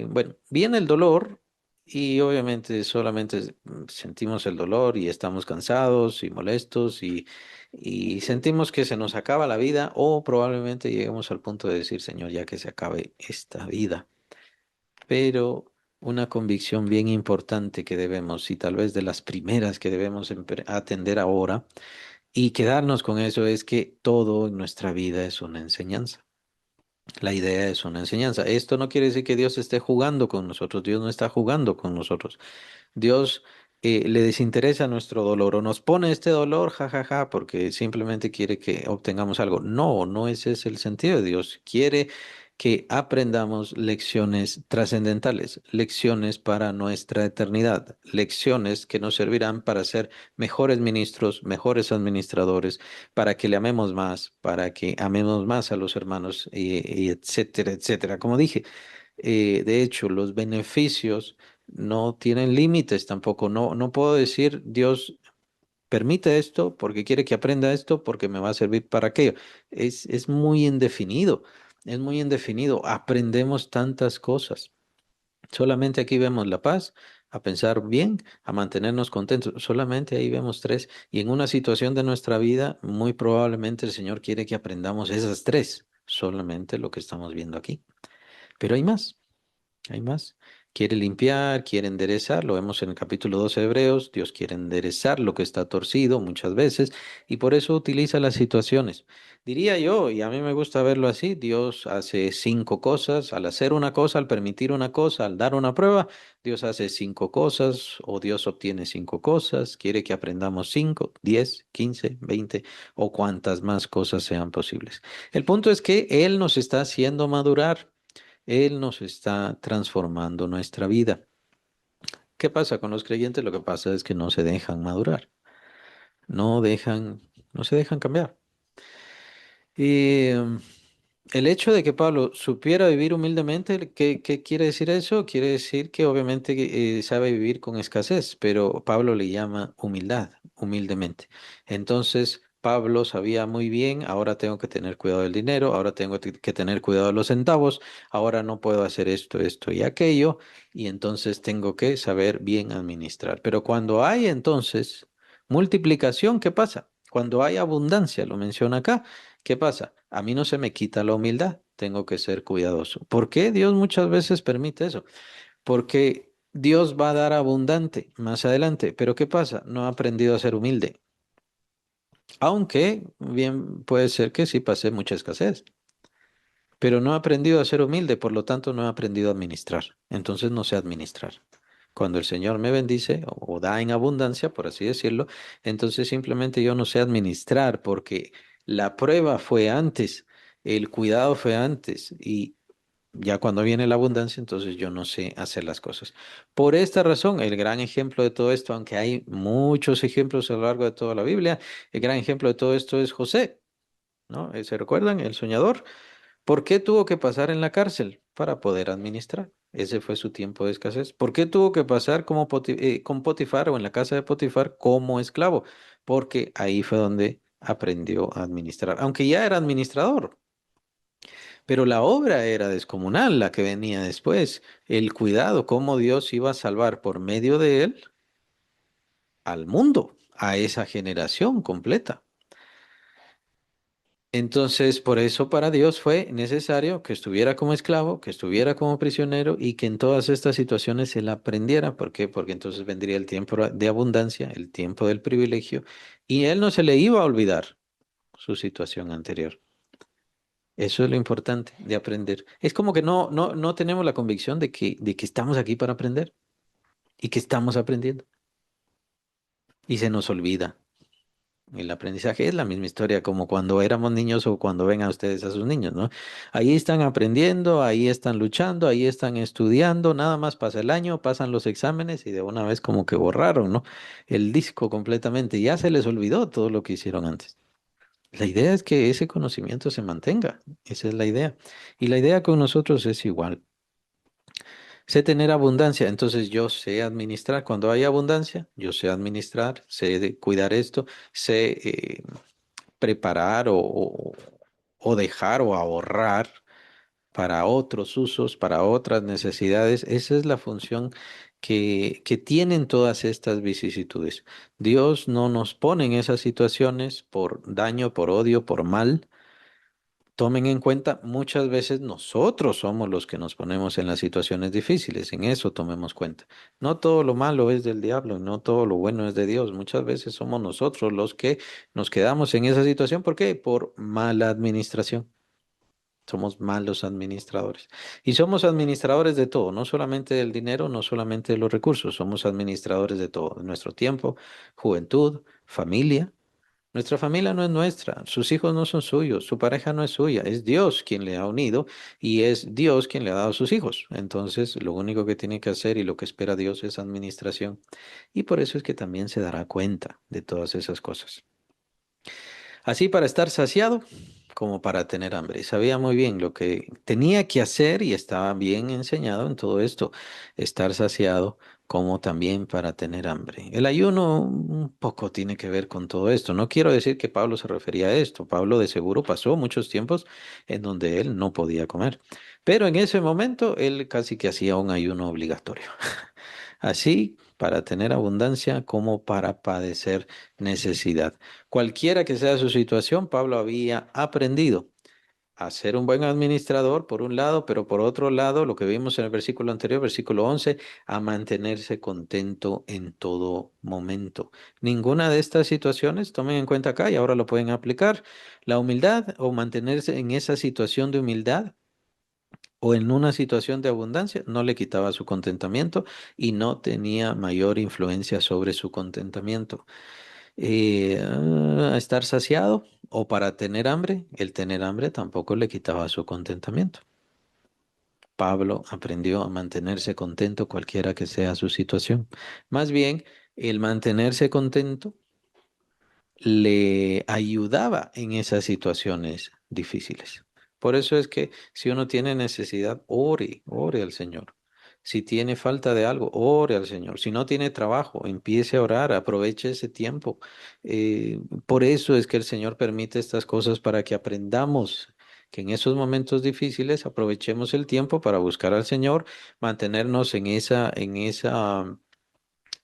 bueno, viene el dolor y obviamente solamente sentimos el dolor y estamos cansados y molestos y sentimos que se nos acaba la vida o probablemente lleguemos al punto de decir, Señor, ya que se acabe esta vida. Pero una convicción bien importante que debemos, y tal vez de las primeras que debemos atender ahora, y quedarnos con eso es que todo en nuestra vida es una enseñanza. La idea es una enseñanza. Esto no quiere decir que Dios esté jugando con nosotros. Dios no está jugando con nosotros. Dios le desinteresa nuestro dolor o nos pone este dolor, jajaja, porque simplemente quiere que obtengamos algo. No, no ese es el sentido de Dios. Quiere que aprendamos lecciones trascendentales, lecciones para nuestra eternidad, lecciones que nos servirán para ser mejores ministros, mejores administradores, para que le amemos más, para que amemos más a los hermanos, y etcétera, etcétera. Como dije, de hecho, los beneficios no tienen límites tampoco. No, no puedo decir Dios permite esto porque quiere que aprenda esto porque me va a servir para aquello. Es muy indefinido. Es muy indefinido. Aprendemos tantas cosas. Solamente aquí vemos la paz, a pensar bien, a mantenernos contentos. Solamente ahí vemos tres. Y en una situación de nuestra vida, muy probablemente el Señor quiere que aprendamos esas tres. Solamente lo que estamos viendo aquí. Pero hay más. Hay más. Quiere limpiar, quiere enderezar, lo vemos en el capítulo 12 de Hebreos, Dios quiere enderezar lo que está torcido muchas veces y por eso utiliza las situaciones. Diría yo, y a mí me gusta verlo así, Dios hace cinco cosas, al hacer una cosa, al permitir una cosa, al dar una prueba, Dios hace cinco cosas o Dios obtiene cinco cosas, quiere que aprendamos cinco, 10, 15, 20 o cuantas más cosas sean posibles. El punto es que Él nos está haciendo madurar. Él nos está transformando nuestra vida. ¿Qué pasa con los creyentes? Lo que pasa es que no se dejan madurar, no dejan, no se dejan cambiar. Y el hecho de que Pablo supiera vivir humildemente, ¿qué quiere decir eso? Quiere decir que obviamente sabe vivir con escasez, pero Pablo le llama humildad, humildemente. Entonces, Pablo sabía muy bien, ahora tengo que tener cuidado del dinero, ahora tengo que tener cuidado de los centavos, ahora no puedo hacer esto, esto y aquello, y entonces tengo que saber bien administrar. Pero cuando hay entonces multiplicación, ¿qué pasa? Cuando hay abundancia, lo menciona acá. ¿Qué pasa? A mí no se me quita la humildad, tengo que ser cuidadoso. ¿Por qué Dios muchas veces permite eso? Porque Dios va a dar abundante más adelante, pero ¿qué pasa? No ha aprendido a ser humilde, aunque bien puede ser que sí pase mucha escasez, pero no ha aprendido a ser humilde, por lo tanto no ha aprendido a administrar, entonces no sé administrar. Cuando el Señor me bendice o da en abundancia, por así decirlo, entonces simplemente yo no sé administrar porque la prueba fue antes, el cuidado fue antes y ya cuando viene la abundancia, entonces yo no sé hacer las cosas. Por esta razón, el gran ejemplo de todo esto, aunque hay muchos ejemplos a lo largo de toda la Biblia, el gran ejemplo de todo esto es José, ¿no? ¿Se recuerdan? El soñador. ¿Por qué tuvo que pasar en la cárcel? Para poder administrar. Ese fue su tiempo de escasez. ¿Por qué tuvo que pasar como con Potifar o en la casa de Potifar como esclavo? Porque ahí fue donde aprendió a administrar, aunque ya era administrador, pero la obra era descomunal, la que venía después, el cuidado, cómo Dios iba a salvar por medio de él al mundo, a esa generación completa. Entonces, por eso para Dios fue necesario que estuviera como esclavo, que estuviera como prisionero y que en todas estas situaciones él aprendiera. ¿Por qué? Porque entonces vendría el tiempo de abundancia, el tiempo del privilegio, y él no se le iba a olvidar su situación anterior. Eso es lo importante de aprender. Es como que no tenemos la convicción de que estamos aquí para aprender y que estamos aprendiendo. Y se nos olvida. El aprendizaje es la misma historia como cuando éramos niños o cuando ven a ustedes a sus niños, ¿no? Ahí están aprendiendo, ahí están luchando, ahí están estudiando, nada más pasa el año, pasan los exámenes y de una vez como que borraron, ¿no? El disco completamente, ya se les olvidó todo lo que hicieron antes. La idea es que ese conocimiento se mantenga, esa es la idea. Y la idea con nosotros es igual. Sé tener abundancia, entonces yo sé administrar. Cuando hay abundancia, yo sé administrar, sé cuidar esto, sé preparar o dejar o ahorrar para otros usos, para otras necesidades. Esa es la función que tienen todas estas vicisitudes. Dios no nos pone en esas situaciones por daño, por odio, por mal. Tomen en cuenta, muchas veces nosotros somos los que nos ponemos en las situaciones difíciles, en eso tomemos cuenta. No todo lo malo es del diablo, no todo lo bueno es de Dios. Muchas veces somos nosotros los que nos quedamos en esa situación. ¿Por qué? Por mala administración. Somos malos administradores. Y somos administradores de todo, no solamente del dinero, no solamente de los recursos, somos administradores de todo, de nuestro tiempo, juventud, familia. Nuestra familia no es nuestra, sus hijos no son suyos, su pareja no es suya, es Dios quien le ha unido y es Dios quien le ha dado sus hijos. Entonces, lo único que tiene que hacer y lo que espera Dios es administración. Y por eso es que también se dará cuenta de todas esas cosas. Así para estar saciado como para tener hambre. Sabía muy bien lo que tenía que hacer y estaba bien enseñado en todo esto, estar saciado como también para tener hambre. El ayuno un poco tiene que ver con todo esto. No quiero decir que Pablo se refería a esto. Pablo de seguro pasó muchos tiempos en donde él no podía comer, pero en ese momento él casi que hacía un ayuno obligatorio. Así para tener abundancia como para padecer necesidad. Cualquiera que sea su situación, Pablo había aprendido a ser un buen administrador, por un lado, pero por otro lado, lo que vimos en el versículo anterior, versículo 11, a mantenerse contento en todo momento. Ninguna de estas situaciones, tomen en cuenta acá y ahora lo pueden aplicar. La humildad o mantenerse en esa situación de humildad o en una situación de abundancia no le quitaba su contentamiento y no tenía mayor influencia sobre su contentamiento. A estar saciado o para tener hambre, el tener hambre tampoco le quitaba su contentamiento. Pablo aprendió a mantenerse contento cualquiera que sea su situación. Más bien, el mantenerse contento le ayudaba en esas situaciones difíciles. Por eso es que si uno tiene necesidad, ore, ore al Señor. Si tiene falta de algo, ore al Señor. Si no tiene trabajo, empiece a orar, aproveche ese tiempo. Por eso es que el Señor permite estas cosas para que aprendamos que en esos momentos difíciles aprovechemos el tiempo para buscar al Señor, mantenernos en esa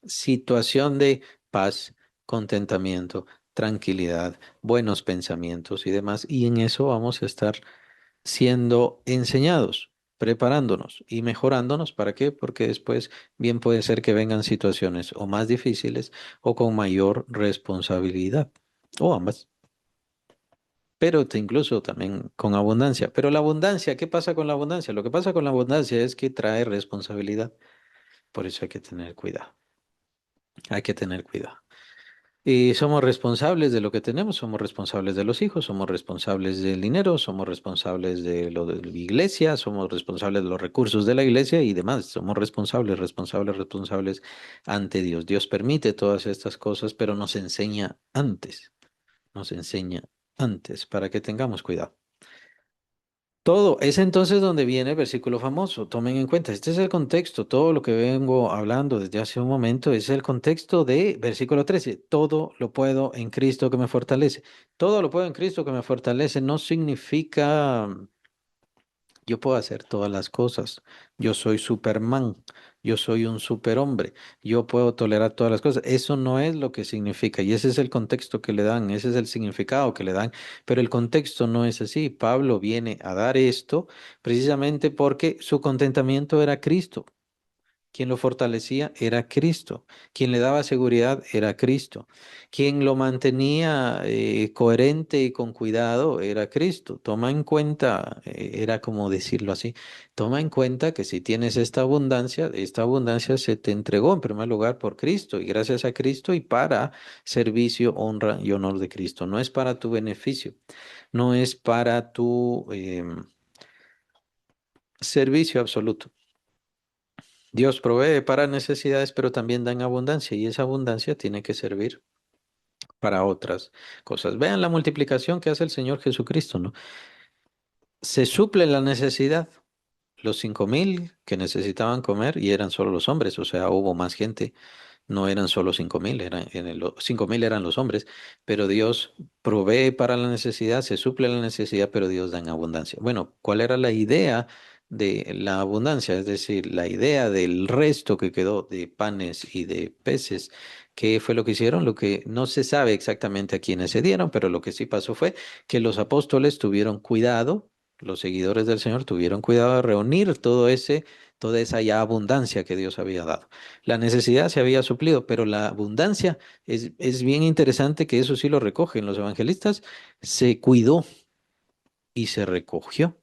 situación de paz, contentamiento, tranquilidad, buenos pensamientos y demás. Y en eso vamos a estar siendo enseñados, preparándonos y mejorándonos. ¿Para qué? Porque después bien puede ser que vengan situaciones o más difíciles o con mayor responsabilidad, o ambas. Pero incluso también con abundancia. Pero la abundancia, ¿qué pasa con la abundancia? Lo que pasa con la abundancia es que trae responsabilidad. Por eso hay que tener cuidado. Hay que tener cuidado. Y somos responsables de lo que tenemos, somos responsables de los hijos, somos responsables del dinero, somos responsables de lo de la iglesia, somos responsables de los recursos de la iglesia y demás. Somos responsables, responsables, responsables ante Dios. Dios permite todas estas cosas, pero nos enseña antes para que tengamos cuidado. Todo, es entonces donde viene el versículo famoso. Tomen en cuenta, este es el contexto, todo lo que vengo hablando desde hace un momento es el contexto de versículo 13. Todo lo puedo en Cristo que me fortalece. Todo lo puedo en Cristo que me fortalece no significa yo puedo hacer todas las cosas. Yo soy Superman. Yo soy un superhombre. Yo puedo tolerar todas las cosas. Eso no es lo que significa. Y ese es el contexto que le dan. Ese es el significado que le dan. Pero el contexto no es así. Pablo viene a dar esto precisamente porque su contentamiento era Cristo. Quien lo fortalecía era Cristo. Quien le daba seguridad era Cristo. Quien lo mantenía coherente y con cuidado era Cristo. Toma en cuenta, era como decirlo así, toma en cuenta que si tienes esta abundancia se te entregó en primer lugar por Cristo y gracias a Cristo y para servicio, honra y honor de Cristo. No es para tu beneficio, no es para tu servicio absoluto. Dios provee para necesidades, pero también da en abundancia y esa abundancia tiene que servir para otras cosas. Vean la multiplicación que hace el Señor Jesucristo, ¿no? Se suple la necesidad. Los 5,000 que necesitaban comer y eran solo los hombres, o sea, hubo más gente. No eran solo 5,000, 5,000 eran los hombres, pero Dios provee para la necesidad, se suple la necesidad, pero Dios da en abundancia. Bueno, ¿cuál era la idea de la abundancia? Es decir, la idea del resto que quedó de panes y de peces. ¿Qué fue lo que hicieron? Lo que no se sabe exactamente a quiénes se dieron, pero lo que sí pasó fue que los apóstoles tuvieron cuidado, los seguidores del Señor tuvieron cuidado de reunir toda esa ya abundancia que Dios había dado. La necesidad se había suplido, pero la abundancia es bien interesante que eso sí lo recogen los evangelistas. Se cuidó y se recogió.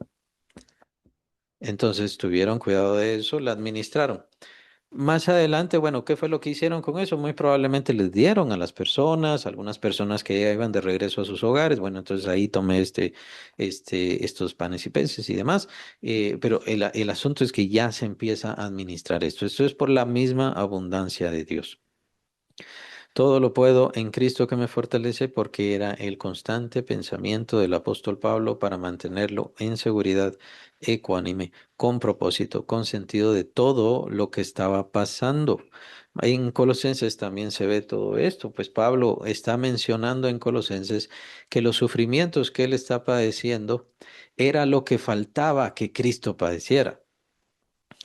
Entonces tuvieron cuidado de eso, la administraron. Más adelante, bueno, ¿qué fue lo que hicieron con eso? Muy probablemente les dieron a las personas, algunas personas que ya iban de regreso a sus hogares. Bueno, entonces ahí tomé estos panes y peces y demás. Pero el asunto es que ya se empieza a administrar esto. Esto es por la misma abundancia de Dios. Todo lo puedo en Cristo que me fortalece porque era el constante pensamiento del apóstol Pablo para mantenerlo en seguridad, ecuánime, con propósito, con sentido de todo lo que estaba pasando. En Colosenses también se ve todo esto, pues Pablo está mencionando en Colosenses que los sufrimientos que él está padeciendo era lo que faltaba que Cristo padeciera.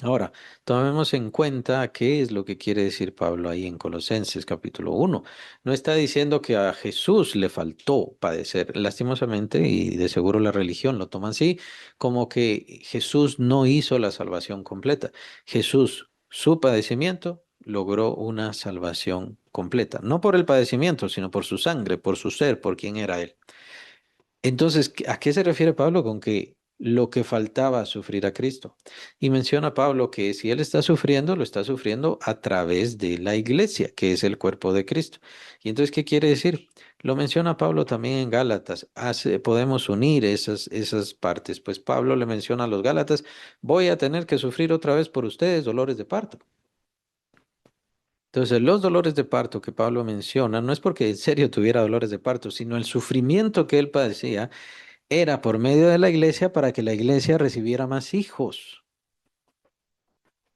Ahora, tomemos en cuenta qué es lo que quiere decir Pablo ahí en Colosenses capítulo 1. No está diciendo que a Jesús le faltó padecer, lastimosamente, y de seguro la religión lo toma así, como que Jesús no hizo la salvación completa. Jesús, su padecimiento, logró una salvación completa, no por el padecimiento, sino por su sangre, por su ser, por quien era Él. Entonces, ¿a qué se refiere Pablo con que lo que faltaba sufrir a Cristo? Y menciona Pablo que si él está sufriendo, lo está sufriendo a través de la iglesia, que es el cuerpo de Cristo. Y entonces, ¿qué quiere decir? Lo menciona Pablo también en Gálatas. Podemos unir esas partes. Pues Pablo le menciona a los Gálatas, voy a tener que sufrir otra vez por ustedes dolores de parto. Entonces, los dolores de parto que Pablo menciona no es porque en serio tuviera dolores de parto, sino el sufrimiento que él padecía era por medio de la iglesia para que la iglesia recibiera más hijos.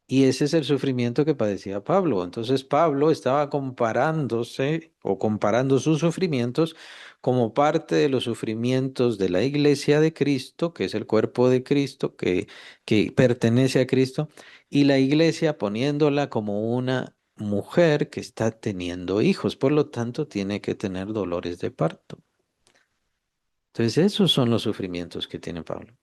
Y ese es el sufrimiento que padecía Pablo. Entonces Pablo estaba comparándose o comparando sus sufrimientos como parte de los sufrimientos de la iglesia de Cristo, que es el cuerpo de Cristo, que pertenece a Cristo, y la iglesia poniéndola como una mujer que está teniendo hijos. Por lo tanto, tiene que tener dolores de parto. Entonces, esos son los sufrimientos que tiene Pablo.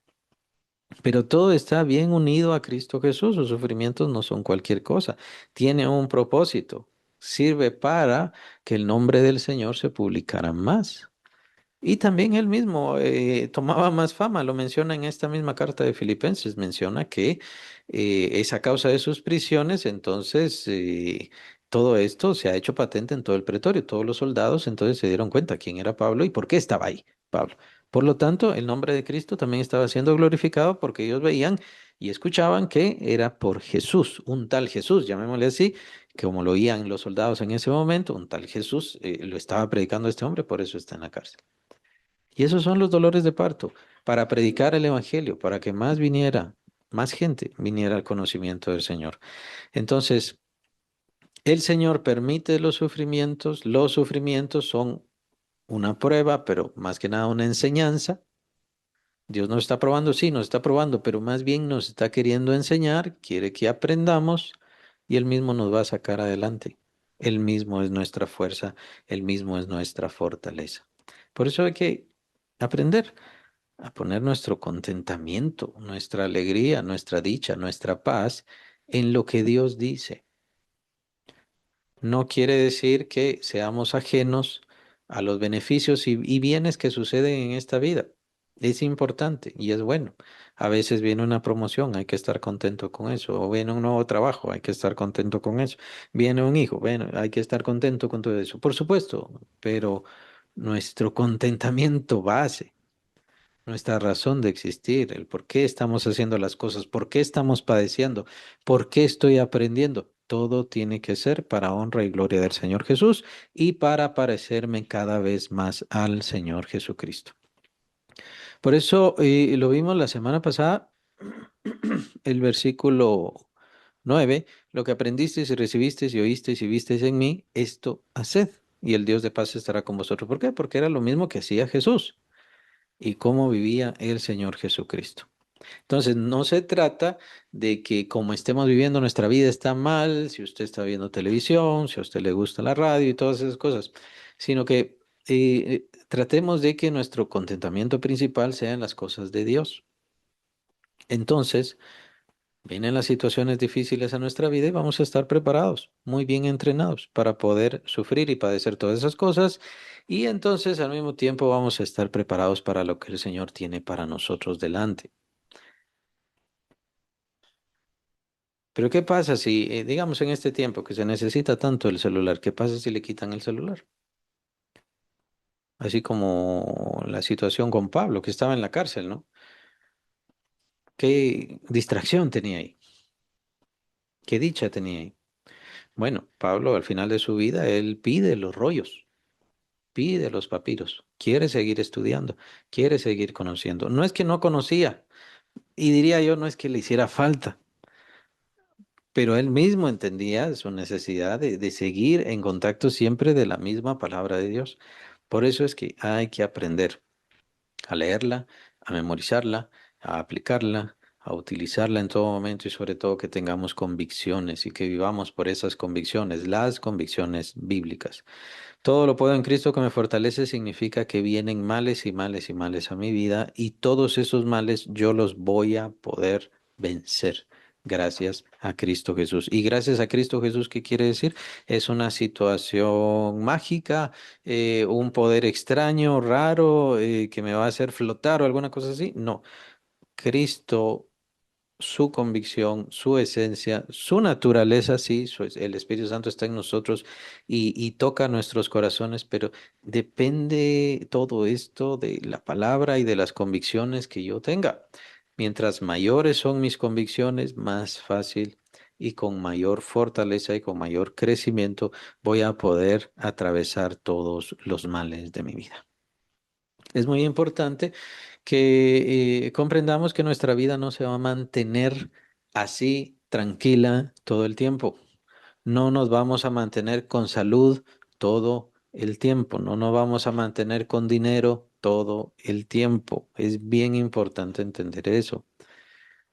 Pero todo está bien unido a Cristo Jesús. Sus sufrimientos no son cualquier cosa. Tiene un propósito. Sirve para que el nombre del Señor se publicara más. Y también él mismo tomaba más fama. Lo menciona en esta misma carta de Filipenses. Menciona que es a causa de sus prisiones. Entonces, todo esto se ha hecho patente en todo el pretorio. Todos los soldados entonces se dieron cuenta quién era Pablo y por qué estaba ahí Pablo. Por lo tanto, el nombre de Cristo también estaba siendo glorificado porque ellos veían y escuchaban que era por Jesús, un tal Jesús, llamémosle así, que como lo oían los soldados en ese momento, un tal Jesús lo estaba predicando este hombre, por eso está en la cárcel. Y esos son los dolores de parto, para predicar el evangelio, para que más gente viniera al conocimiento del Señor. Entonces, el Señor permite los sufrimientos son una prueba, pero más que nada una enseñanza. Dios nos está probando, sí, nos está probando, pero más bien nos está queriendo enseñar, quiere que aprendamos y Él mismo nos va a sacar adelante. Él mismo es nuestra fuerza, Él mismo es nuestra fortaleza. Por eso hay que aprender a poner nuestro contentamiento, nuestra alegría, nuestra dicha, nuestra paz en lo que Dios dice. No quiere decir que seamos ajenos a los beneficios y bienes que suceden en esta vida. Es importante y es bueno. A veces viene una promoción, hay que estar contento con eso. O viene un nuevo trabajo, hay que estar contento con eso. Viene un hijo, bueno, hay que estar contento con todo eso. Por supuesto, pero nuestro contentamiento base, nuestra razón de existir, el por qué estamos haciendo las cosas, por qué estamos padeciendo, por qué estoy aprendiendo. Todo tiene que ser para honra y gloria del Señor Jesús y para parecerme cada vez más al Señor Jesucristo. Por eso lo vimos la semana pasada, el versículo 9: lo que aprendisteis y recibisteis y oísteis y visteis en mí, esto haced, y el Dios de paz estará con vosotros. ¿Por qué? Porque era lo mismo que hacía Jesús y cómo vivía el Señor Jesucristo. Entonces, no se trata de que como estemos viviendo nuestra vida está mal, si usted está viendo televisión, si a usted le gusta la radio y todas esas cosas, sino que tratemos de que nuestro contentamiento principal sea en las cosas de Dios. Entonces, vienen las situaciones difíciles a nuestra vida y vamos a estar preparados, muy bien entrenados para poder sufrir y padecer todas esas cosas. Y entonces al mismo tiempo vamos a estar preparados para lo que el Señor tiene para nosotros delante. Pero ¿qué pasa si, digamos, en este tiempo que se necesita tanto el celular, qué pasa si le quitan el celular? Así como la situación con Pablo, que estaba en la cárcel, ¿no? ¿Qué distracción tenía ahí? ¿Qué dicha tenía ahí? Bueno, Pablo al final de su vida, él pide los rollos, pide los papiros, quiere seguir estudiando, quiere seguir conociendo. No es que no conocía, y diría yo, no es que le hiciera falta, pero él mismo entendía su necesidad de seguir en contacto siempre de la misma palabra de Dios. Por eso es que hay que aprender a leerla, a memorizarla, a aplicarla, a utilizarla en todo momento y sobre todo que tengamos convicciones y que vivamos por esas convicciones, las convicciones bíblicas. Todo lo puedo en Cristo que me fortalece significa que vienen males y males y males a mi vida y todos esos males yo los voy a poder vencer. Gracias a Cristo Jesús. Y gracias a Cristo Jesús, ¿qué quiere decir? Es una situación mágica, un poder extraño, raro, que me va a hacer flotar o alguna cosa así. No, Cristo, su convicción, su esencia, su naturaleza, sí, el Espíritu Santo está en nosotros y toca nuestros corazones, pero depende todo esto de la palabra y de las convicciones que yo tenga. Mientras mayores son mis convicciones, más fácil y con mayor fortaleza y con mayor crecimiento voy a poder atravesar todos los males de mi vida. Es muy importante que comprendamos que nuestra vida no se va a mantener así tranquila todo el tiempo. No nos vamos a mantener con salud todo el tiempo. No nos vamos a mantener con dinero todo el tiempo. Es bien importante entender eso.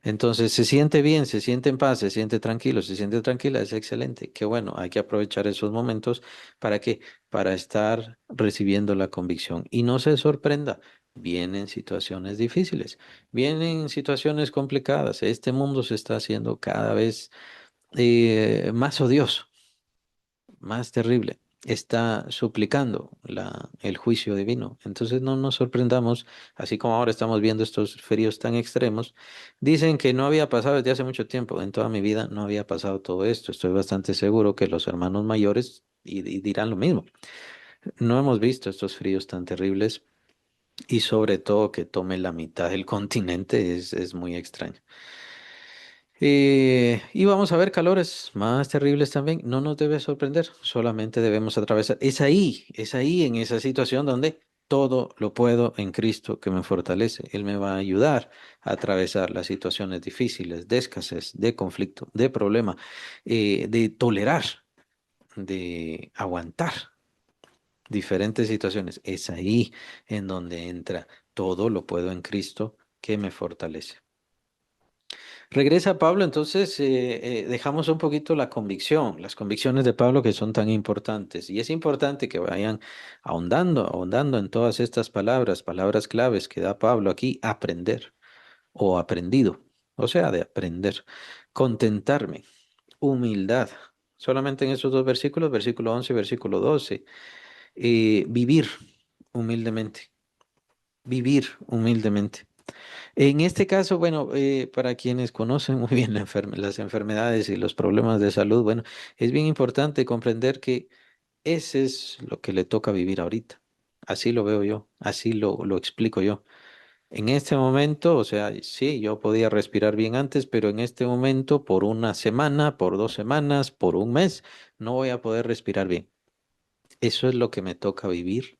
Entonces, se siente bien, se siente en paz, se siente tranquilo, se siente tranquila, es excelente. Qué bueno, hay que aprovechar esos momentos para que, para estar recibiendo la convicción. Y no se sorprenda, vienen situaciones difíciles, vienen situaciones complicadas. Este mundo se está haciendo cada vez más odioso, más terrible. Está suplicando el juicio divino. Entonces no nos sorprendamos, así como ahora estamos viendo estos fríos tan extremos. Dicen que no había pasado desde hace mucho tiempo. En toda mi vida no había pasado todo esto. Estoy bastante seguro que los hermanos mayores y dirán lo mismo. No hemos visto estos fríos tan terribles y sobre todo que tome la mitad del continente es muy extraño. Y vamos a ver calores más terribles también. No nos debe sorprender, solamente debemos atravesar. Es ahí en esa situación donde todo lo puedo en Cristo que me fortalece. Él me va a ayudar a atravesar las situaciones difíciles, de escasez, de conflicto, de problema, de tolerar, de aguantar diferentes situaciones. Es ahí en donde entra todo lo puedo en Cristo que me fortalece. Regresa Pablo, entonces dejamos un poquito la convicción, las convicciones de Pablo que son tan importantes. Y es importante que vayan ahondando, ahondando en todas estas palabras, palabras claves que da Pablo aquí, aprender o aprendido, o sea, de aprender, contentarme, humildad. Solamente en esos dos versículos, versículo 11 y versículo 12, vivir humildemente, vivir humildemente. En este caso, bueno, para quienes conocen muy bien las enfermedades y los problemas de salud, bueno, es bien importante comprender que ese es lo que le toca vivir ahorita. Así lo veo yo, así lo explico yo. En este momento, o sea, sí, yo podía respirar bien antes, pero en este momento, por una semana, por 2 semanas, por un mes, no voy a poder respirar bien. Eso es lo que me toca vivir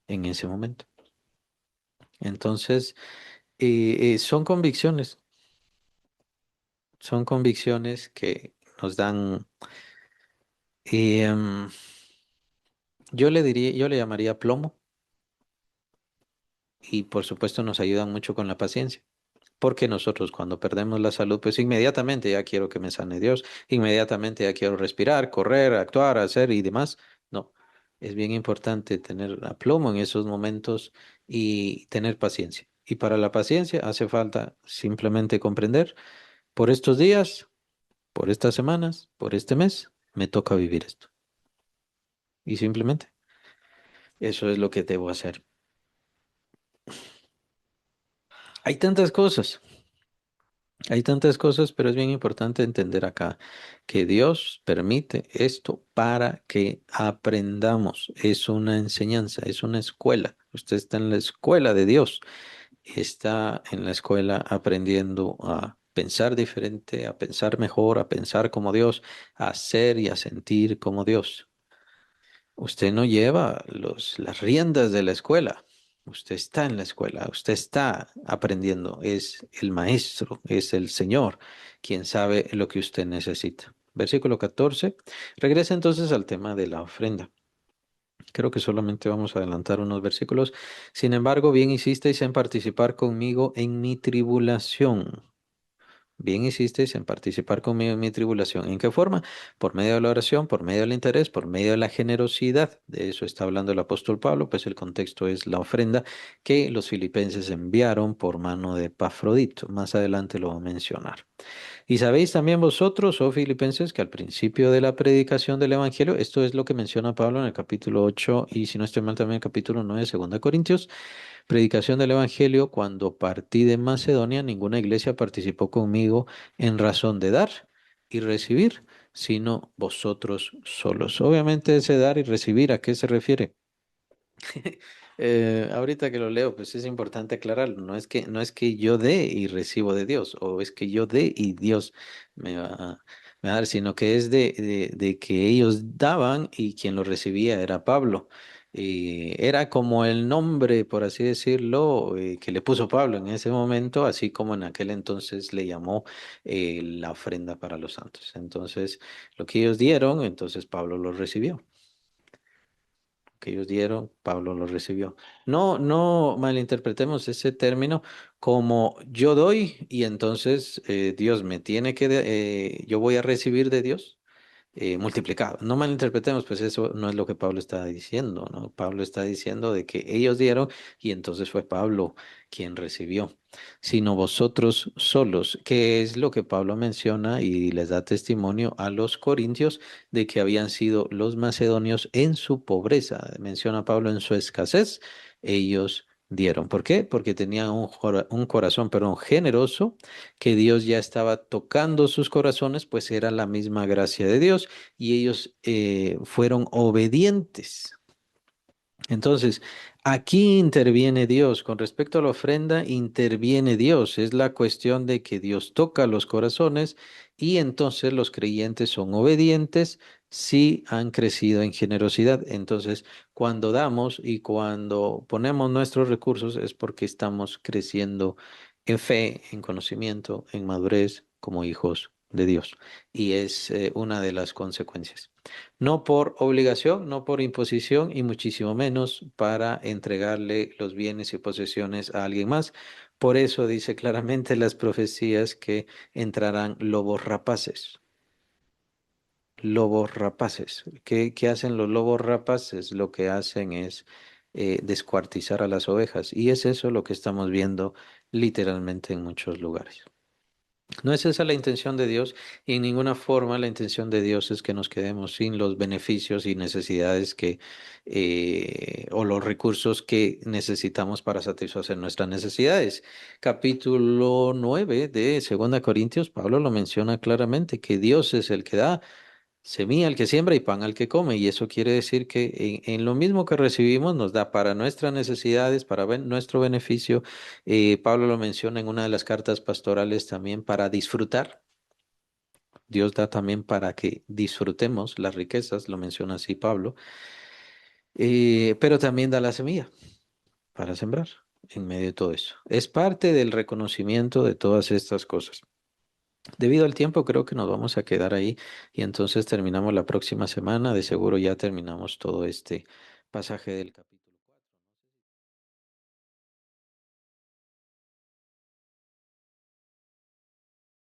en ese momento. Entonces, son convicciones que nos dan, em, yo le llamaría plomo y por supuesto nos ayudan mucho con la paciencia. Porque nosotros cuando perdemos la salud, pues inmediatamente ya quiero que me sane Dios, inmediatamente ya quiero respirar, correr, actuar, hacer y demás. No, es bien importante tener aplomo en esos momentos y tener paciencia. Y para la paciencia hace falta simplemente comprender, por estos días, por estas semanas, por este mes, me toca vivir esto. Y simplemente eso es lo que debo hacer. Hay tantas cosas, hay tantas cosas, pero es bien importante entender acá que Dios permite esto para que aprendamos. Es una enseñanza, es una escuela. Usted está en la escuela de Dios, está en la escuela aprendiendo a pensar diferente, a pensar mejor, a pensar como Dios, a hacer y a sentir como Dios. Usted no lleva las riendas de la escuela. Usted está en la escuela, usted está aprendiendo. Es el maestro, es el Señor quien sabe lo que usted necesita. Versículo 14. Regresa entonces al tema de la ofrenda. Creo que solamente vamos a adelantar unos versículos. Sin embargo, bien hicisteis en participar conmigo en mi tribulación. Bien hicisteis en participar conmigo en mi tribulación. ¿En qué forma? Por medio de la oración, por medio del interés, por medio de la generosidad. De eso está hablando el apóstol Pablo, pues el contexto es la ofrenda que los filipenses enviaron por mano de Epafrodito. Más adelante lo va a mencionar. Y sabéis también vosotros, oh filipenses, que al principio de la predicación del Evangelio, esto es lo que menciona Pablo en el capítulo 8 y si no estoy mal también el capítulo 9 de 2 Corintios, predicación del Evangelio, cuando partí de Macedonia, ninguna iglesia participó conmigo en razón de dar y recibir, sino vosotros solos. Obviamente ese dar y recibir, ¿a qué se refiere? Ahorita que lo leo, pues es importante aclararlo. No es que yo dé y recibo de Dios, o es que yo dé y Dios me va a dar, sino que es de que ellos daban y quien lo recibía era Pablo. Y era como el nombre, por así decirlo, que le puso Pablo en ese momento, así como en aquel entonces le llamó la ofrenda para los santos. Entonces, lo que ellos dieron, entonces Pablo lo recibió que ellos dieron, Pablo lo recibió. No malinterpretemos ese término como yo doy y entonces Dios me tiene yo voy a recibir de Dios multiplicado. No malinterpretemos, pues eso no es lo que Pablo está diciendo, ¿no? Pablo está diciendo de que ellos dieron y entonces fue Pablo quien recibió, sino vosotros solos, que es lo que Pablo menciona y les da testimonio a los corintios de que habían sido los macedonios en su pobreza. Menciona Pablo en su escasez, ellos dieron. ¿Por qué? Porque tenían un corazón, perdón, generoso, que Dios ya estaba tocando sus corazones, pues era la misma gracia de Dios y ellos fueron obedientes. Entonces, aquí interviene Dios. Con respecto a la ofrenda, interviene Dios. Es la cuestión de que Dios toca los corazones y entonces los creyentes son obedientes si han crecido en generosidad. Entonces, cuando damos y cuando ponemos nuestros recursos es porque estamos creciendo en fe, en conocimiento, en madurez como hijos de Dios. Y es una de las consecuencias. No por obligación, no por imposición y muchísimo menos para entregarle los bienes y posesiones a alguien más. Por eso dice claramente las profecías que entrarán lobos rapaces. Lobos rapaces. ¿Qué hacen los lobos rapaces? Lo que hacen es descuartizar a las ovejas. Y es eso lo que estamos viendo literalmente en muchos lugares. No es esa la intención de Dios y en ninguna forma la intención de Dios es que nos quedemos sin los beneficios y necesidades o los recursos que necesitamos para satisfacer nuestras necesidades. Capítulo 9 de Segunda Corintios, Pablo lo menciona claramente, que Dios es el que da semilla al que siembra y pan al que come. Y eso quiere decir que en lo mismo que recibimos nos da para nuestras necesidades, para nuestro beneficio. Pablo lo menciona en una de las cartas pastorales también para disfrutar. Dios da también para que disfrutemos las riquezas, lo menciona así Pablo. Pero también da la semilla para sembrar en medio de todo eso. Es parte del reconocimiento de todas estas cosas. Debido al tiempo, creo que nos vamos a quedar ahí y entonces terminamos la próxima semana. De seguro ya terminamos todo este pasaje del capítulo.